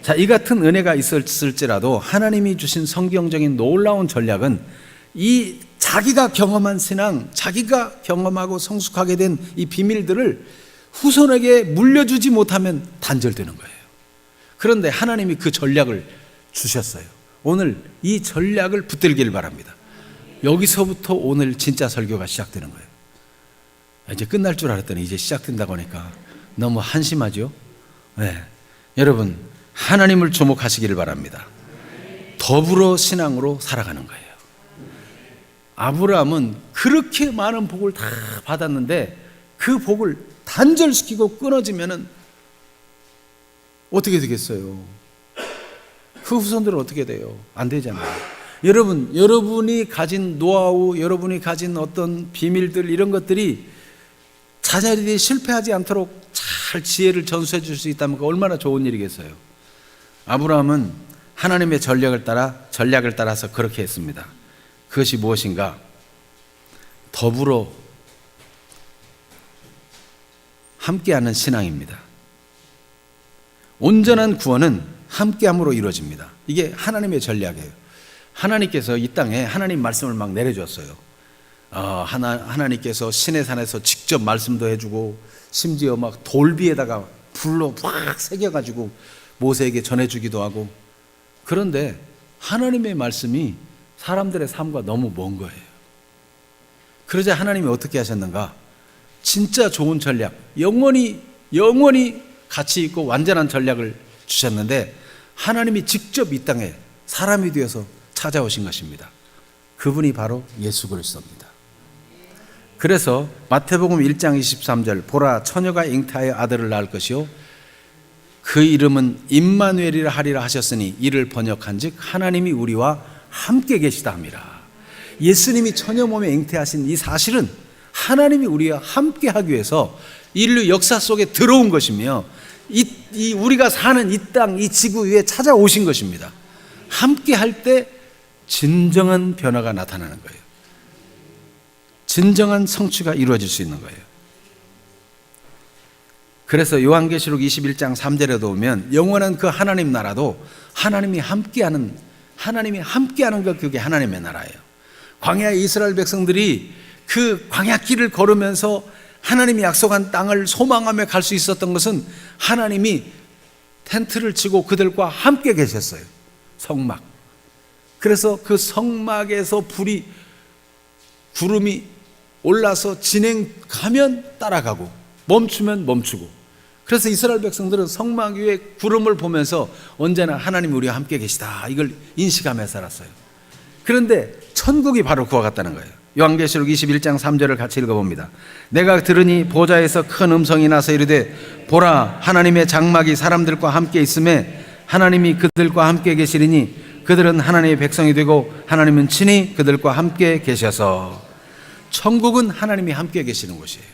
자, 이 같은 은혜가 있었을지라도 하나님이 주신 성경적인 놀라운 전략은 이 자기가 경험한 신앙, 자기가 경험하고 성숙하게 된 이 비밀들을 후손에게 물려주지 못하면 단절되는 거예요. 그런데 하나님이 그 전략을 주셨어요. 오늘 이 전략을 붙들길 바랍니다. 여기서부터 오늘 진짜 설교가 시작되는 거예요. 이제 끝날 줄 알았더니 이제 시작된다고 하니까 너무 한심하죠? 네. 여러분, 하나님을 주목하시기를 바랍니다. 더불어 신앙으로 살아가는 거예요. 아브라함은 그렇게 많은 복을 다 받았는데 그 복을 단절시키고 끊어지면은 어떻게 되겠어요? 그 후손들은 어떻게 돼요? 안 되잖아요. 여러분, 여러분이 가진 노하우, 여러분이 가진 어떤 비밀들 이런 것들이 자녀들이 실패하지 않도록 잘 지혜를 전수해 줄 수 있다면 얼마나 좋은 일이겠어요. 아브라함은 하나님의 전략을 따라서 그렇게 했습니다. 그것이 무엇인가? 더불어 함께하는 신앙입니다. 온전한 구원은 함께함으로 이루어집니다. 이게 하나님의 전략이에요. 하나님께서 이 땅에 하나님 말씀을 막 내려줬어요. 하나님께서 시내산에서 직접 말씀도 해주고 심지어 막 돌비에다가 불로 팍 새겨가지고 모세에게 전해주기도 하고. 그런데 하나님의 말씀이 사람들의 삶과 너무 먼 거예요. 그러자 하나님이 어떻게 하셨는가? 진짜 좋은 전략, 영원히 가치 있고 완전한 전략을 주셨는데 하나님이 직접 이 땅에 사람이 되어서 찾아오신 것입니다. 그분이 바로 예수 그리스도입니다. 그래서 마태복음 1장 23절 보라 처녀가 잉태하여 아들을 낳을 것이요 그 이름은 임마누엘이라 하리라 하셨으니 이를 번역한즉 하나님이 우리와 함께 계시다 함이라. 예수님이 처녀 몸에 잉태하신 이 사실은 하나님이 우리와 함께 하기 위해서 인류 역사 속에 들어온 것이며 우리가 사는 이 땅, 이 지구 위에 찾아오신 것입니다. 함께 할 때 진정한 변화가 나타나는 거예요. 진정한 성취가 이루어질 수 있는 거예요. 그래서 요한계시록 21장 3절에도 보면 영원한 그 하나님 나라도 하나님이 함께하는 것, 그게 하나님의 나라예요. 광야의 이스라엘 백성들이 그 광야길을 걸으면서 하나님이 약속한 땅을 소망하며 갈 수 있었던 것은 하나님이 텐트를 치고 그들과 함께 계셨어요. 성막. 그래서 그 성막에서 구름이 올라서 진행하면 따라가고 멈추면 멈추고. 그래서 이스라엘 백성들은 성막 위에 구름을 보면서 언제나 하나님이 우리와 함께 계시다, 이걸 인식하며 살았어요. 그런데 천국이 바로 그와 같다는 거예요. 요한계시록 21장 3절을 같이 읽어봅니다. 내가 들으니 보좌에서 큰 음성이 나서 이르되 보라 하나님의 장막이 사람들과 함께 있음에 하나님이 그들과 함께 계시리니 그들은 하나님의 백성이 되고 하나님은 친히 그들과 함께 계셔서. 천국은 하나님이 함께 계시는 곳이에요.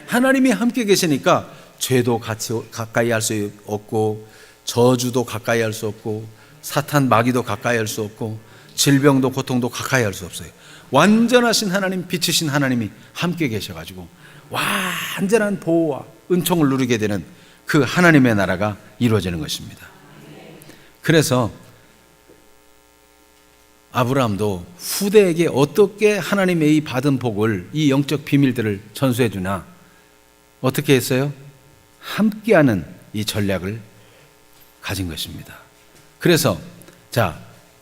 하나님이 함께 계시니까 죄도 가까이 할 수 없고 저주도 가까이 할 수 없고 사탄 마귀도 가까이 할 수 없고 질병도 고통도 가까이 할 수 없어요. 완전하신 하나님, 빛이신 하나님이 함께 계셔가지고 완전한 보호와 은총을 누리게 되는 그 하나님의 나라가 이루어지는 것입니다. 그래서 아브라함도 후대에게 어떻게 하나님의 이 받은 복을, 이 영적 비밀들을 전수해 주나, 어떻게 했어요? 함께하는 이 전략을 가진 것입니다. 그래서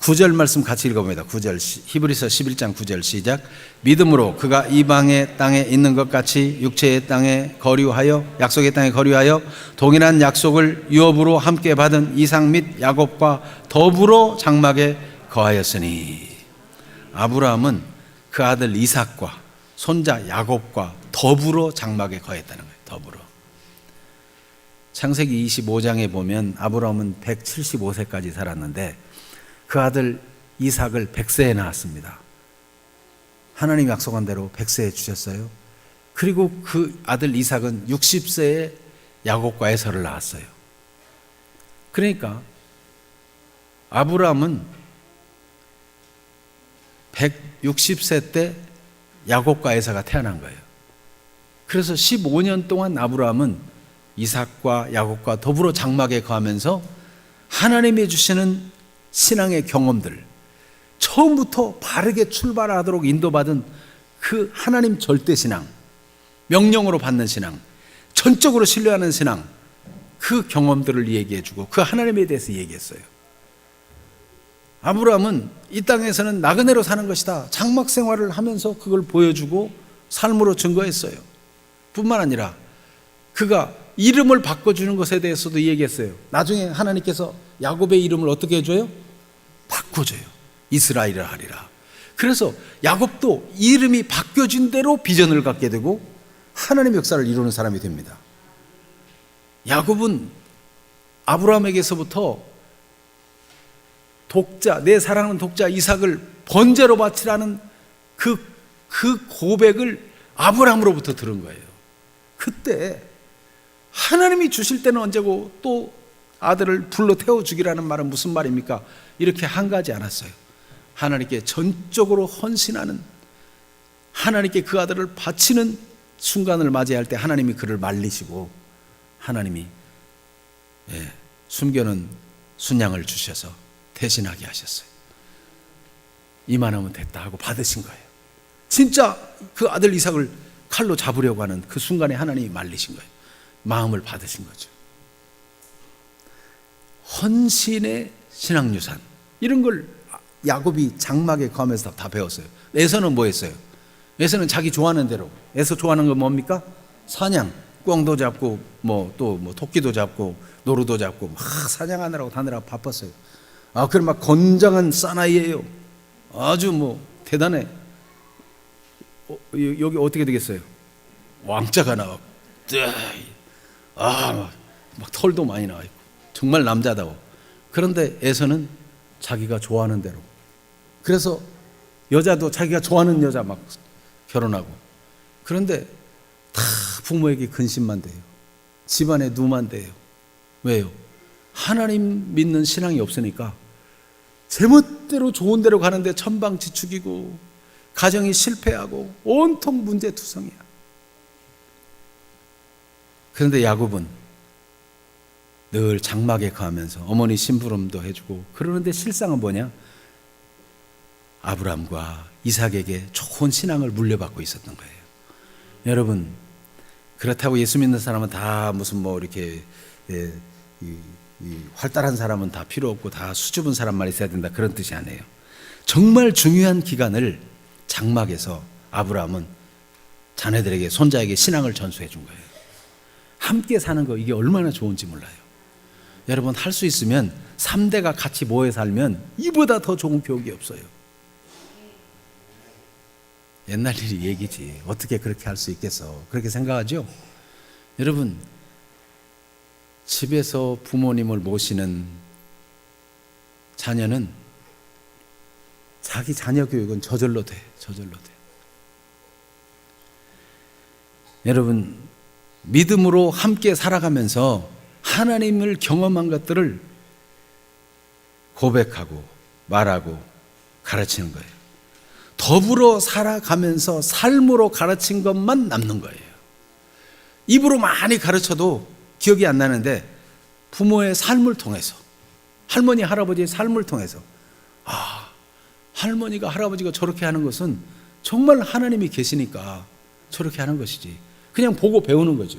9절 말씀 같이 읽어봅니다. 9절 히브리서 11장 9절 시작. 믿음으로 그가 이방의 땅에 있는 것 같이 육체의 땅에 거류하여 약속의 땅에 거류하여 동일한 약속을 유업으로 함께 받은 이삭 및 야곱과 더불어 장막에 거하였으니. 아브라함은 그 아들 이삭과 손자 야곱과 더불어 장막에 거했다는 거예요. 더불어. 창세기 25장에 보면 아브라함은 175세까지 살았는데 그 아들 이삭을 100세에 낳았습니다. 하나님 약속한 대로 100세에 주셨어요. 그리고 그 아들 이삭은 60세에 야곱과 에서를 낳았어요. 그러니까 아브라함은 160세 때 야곱과 에서가 태어난 거예요. 그래서 15년 동안 아브라함은 이삭과 야곱과 더불어 장막에 거하면서 하나님이 주시는 신앙의 경험들, 처음부터 바르게 출발하도록 인도받은 그 하나님 절대신앙, 명령으로 받는 신앙, 전적으로 신뢰하는 신앙, 그 경험들을 얘기해주고 그 하나님에 대해서 얘기했어요. 아브라함은 이 땅에서는 나그네로 사는 것이다, 장막 생활을 하면서 그걸 보여주고 삶으로 증거했어요. 뿐만 아니라 그가 이름을 바꿔주는 것에 대해서도 얘기했어요. 나중에 하나님께서 야곱의 이름을 어떻게 해줘요? 바꿔줘요. 이스라엘이라 하리라. 그래서 야곱도 이름이 바뀌어진 대로 비전을 갖게 되고 하나님의 역사를 이루는 사람이 됩니다. 야곱은 아브라함에게서부터 독자, 내 사랑하는 독자 이삭을 번제로 바치라는 그 고백을 아브라함으로부터 들은 거예요. 그때 하나님이 주실 때는 언제고 또 아들을 불러 태워 주기라는 말은 무슨 말입니까? 이렇게 한가하지 않았어요. 하나님께 전적으로 헌신하는, 하나님께 그 아들을 바치는 순간을 맞이할 때 하나님이 그를 말리시고 하나님이 숨겨놓은 순양을 주셔서 대신하게 하셨어요. 이만하면 됐다 하고 받으신 거예요. 진짜 그 아들 이삭을 칼로 잡으려고 하는 그 순간에 하나님이 말리신 거예요. 마음을 받으신 거죠. 헌신의 신앙유산, 이런 걸 야곱이 장막에 거하면서 다 배웠어요. 에서는 뭐 했어요? 에서는 자기 좋아하는 대로. 에서 좋아하는 건 뭡니까? 사냥, 꿩도 잡고 또 토끼도 잡고 노루도 잡고 막 사냥하느라고 다느라 바빴어요. 그럼 막 건장한 사나이예요. 아주 대단해. 여기 어떻게 되겠어요? 왕자가 나와. 막 털도 많이 나와 있고 정말 남자다워. 그런데 에서는 자기가 좋아하는 대로. 그래서 여자도 자기가 좋아하는 여자 막 결혼하고. 그런데 다 부모에게 근심만 돼요. 집안에 누만 돼요. 왜요? 하나님 믿는 신앙이 없으니까 제멋대로 좋은 대로 가는데 천방지축이고 가정이 실패하고 온통 문제투성이야. 그런데 야곱은 늘 장막에 거하면서 어머니 심부름도 해주고, 그러는데 실상은 뭐냐? 아브라함과 이삭에게 좋은 신앙을 물려받고 있었던 거예요. 여러분, 그렇다고 예수 믿는 사람은 다 무슨 이렇게 활달한 사람은 다 필요 없고 다 수줍은 사람만 있어야 된다, 그런 뜻이 아니에요. 정말 중요한 기간을 장막에서 아브라함은 자네들에게, 손자에게 신앙을 전수해 준 거예요. 함께 사는 거, 이게 얼마나 좋은지 몰라요. 여러분, 할 수 있으면 3대가 같이 모여 살면 이보다 더 좋은 교육이 없어요. 옛날 일이 얘기지, 어떻게 그렇게 할 수 있겠어, 그렇게 생각하죠. 여러분, 집에서 부모님을 모시는 자녀는 자기 자녀 교육은 저절로 돼. 여러분, 믿음으로 함께 살아가면서 하나님을 경험한 것들을 고백하고 말하고 가르치는 거예요. 더불어 살아가면서 삶으로 가르친 것만 남는 거예요. 입으로 많이 가르쳐도 기억이 안 나는데 부모의 삶을 통해서, 할머니 할아버지의 삶을 통해서, 할머니가 할아버지가 저렇게 하는 것은 정말 하나님이 계시니까 저렇게 하는 것이지, 그냥 보고 배우는 거죠.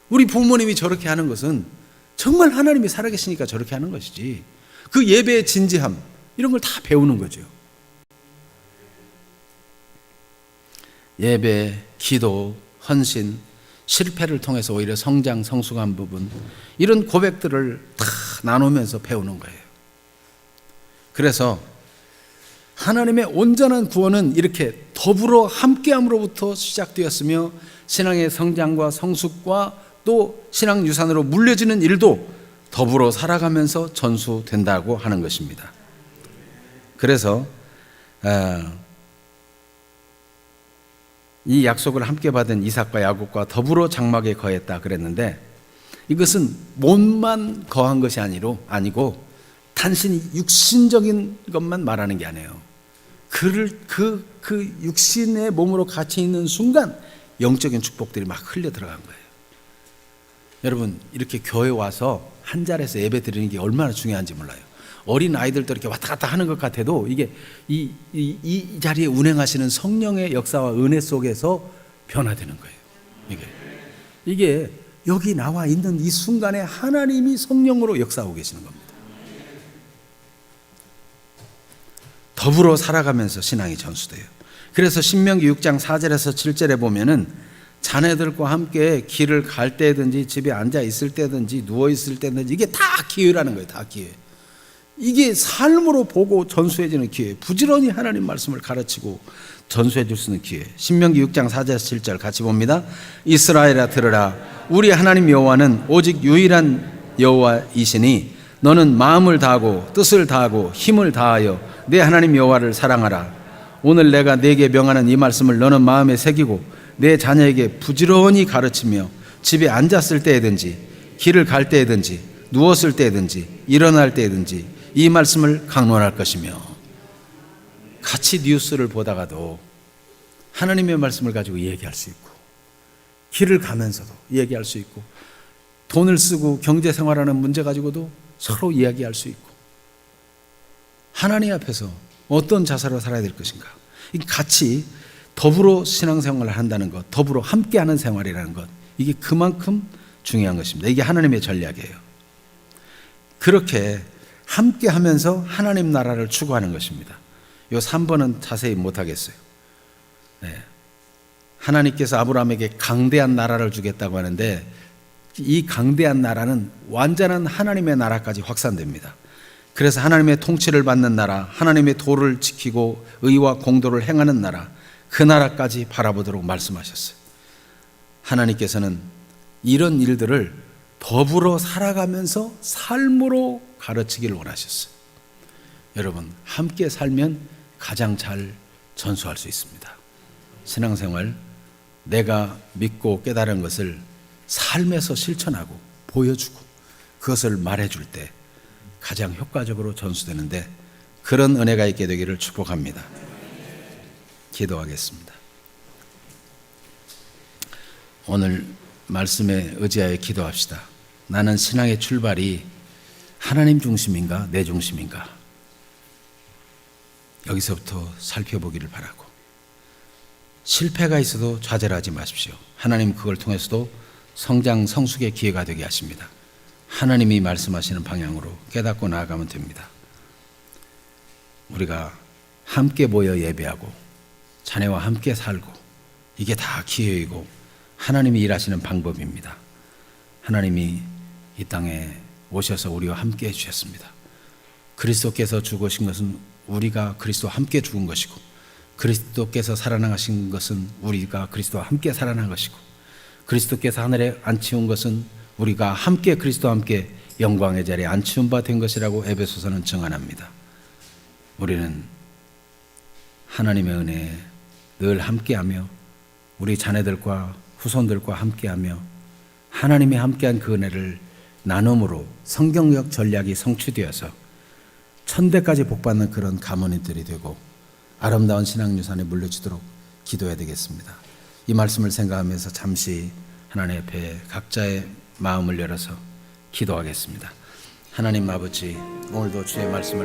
우리 부모님이 저렇게 하는 것은 정말 하나님이 살아계시니까 저렇게 하는 것이지, 그 예배의 진지함, 이런 걸 다 배우는 거죠. 예배, 기도, 헌신, 실패를 통해서 오히려 성장, 성숙한 부분, 이런 고백들을 다 나누면서 배우는 거예요. 그래서 하나님의 온전한 구원은 이렇게 더불어 함께함으로부터 시작되었으며, 신앙의 성장과 성숙과 또 신앙 유산으로 물려지는 일도 더불어 살아가면서 전수된다고 하는 것입니다. 그래서 이 약속을 함께 받은 이삭과 야곱과 더불어 장막에 거했다 그랬는데, 이것은 몸만 거한 것이 아니고 단순히 육신적인 것만 말하는 게 아니에요. 그 육신의 몸으로 같이 있는 순간 영적인 축복들이 막 흘려 들어간 거예요. 여러분, 이렇게 교회 와서 한 자리에서 예배 드리는 게 얼마나 중요한지 몰라요. 어린 아이들도 이렇게 왔다 갔다 하는 것 같아도 이게 이 자리에 운행하시는 성령의 역사와 은혜 속에서 변화되는 거예요. 이게 여기 나와 있는 이 순간에 하나님이 성령으로 역사하고 계시는 겁니다. 더불어 살아가면서 신앙이 전수돼요. 그래서 신명기 6장 4절에서 7절에 보면은 자네들과 함께 길을 갈 때든지 집에 앉아 있을 때든지 누워 있을 때든지, 이게 다 기회라는 거예요. 다 기회. 이게 삶으로 보고 전수해지는 기회, 부지런히 하나님 말씀을 가르치고 전수해 줄 수 있는 기회. 신명기 6장 4절에서 7절 같이 봅니다. 이스라엘아 들으라. 우리 하나님 여호와는 오직 유일한 여호와이시니 너는 마음을 다하고 뜻을 다하고 힘을 다하여 내 하나님 여호와를 사랑하라. 오늘 내가 네게 명하는 이 말씀을 너는 마음에 새기고 내 자녀에게 부지런히 가르치며 집에 앉았을 때든지 길을 갈 때든지 누웠을 때든지 일어날 때든지 이 말씀을 강론할 것이며. 같이 뉴스를 보다가도 하나님의 말씀을 가지고 얘기할 수 있고, 길을 가면서도 얘기할 수 있고, 돈을 쓰고 경제생활하는 문제 가지고도 서로 이야기할 수 있고, 하나님 앞에서 어떤 자세로 살아야 될 것인가, 같이 더불어 신앙생활을 한다는 것, 더불어 함께하는 생활이라는 것, 이게 그만큼 중요한 것입니다. 이게 하나님의 전략이에요. 그렇게 함께하면서 하나님 나라를 추구하는 것입니다. 요 3번은 자세히 못하겠어요. 하나님께서 아브라함에게 강대한 나라를 주겠다고 하는데, 이 강대한 나라는 완전한 하나님의 나라까지 확산됩니다. 그래서 하나님의 통치를 받는 나라, 하나님의 도를 지키고 의와 공도를 행하는 나라, 그 나라까지 바라보도록 말씀하셨어요. 하나님께서는 이런 일들을 더불어 살아가면서 삶으로 가르치기를 원하셨어요. 여러분, 함께 살면 가장 잘 전수할 수 있습니다. 신앙생활, 내가 믿고 깨달은 것을 삶에서 실천하고 보여주고 그것을 말해줄 때 가장 효과적으로 전수되는데, 그런 은혜가 있게 되기를 축복합니다. 기도하겠습니다. 오늘 말씀에 의지하여 기도합시다. 나는 신앙의 출발이 하나님 중심인가 내 중심인가, 여기서부터 살펴보기를 바라고, 실패가 있어도 좌절하지 마십시오. 하나님 그걸 통해서도 성장 성숙의 기회가 되게 하십니다. 하나님이 말씀하시는 방향으로 깨닫고 나아가면 됩니다. 우리가 함께 모여 예배하고 자네와 함께 살고, 이게 다 기회이고 하나님이 일하시는 방법입니다. 하나님이 이 땅에 오셔서 우리와 함께 해주셨습니다. 그리스도께서 죽으신 것은 우리가 그리스도와 함께 죽은 것이고, 그리스도께서 살아나신 것은 우리가 그리스도와 함께 살아난 것이고, 그리스도께서 하늘에 앉히운 것은 우리가 함께 그리스도와 함께 영광의 자리에 앉히운 바 된 것이라고 에베소서는 증언합니다. 우리는 하나님의 은혜에 늘 함께하며 우리 자녀들과 후손들과 함께하며 하나님이 함께한 그 은혜를 나눔으로 성경적 전략이 성취되어서 천대까지 복받는 그런 가문인들이 되고 아름다운 신앙유산에 물려주도록 기도해야 되겠습니다. 이 말씀을 생각하면서 잠시 하나님 앞에 각자의 마음을 열어서 기도하겠습니다. 하나님 아버지, 오늘도 주의 말씀을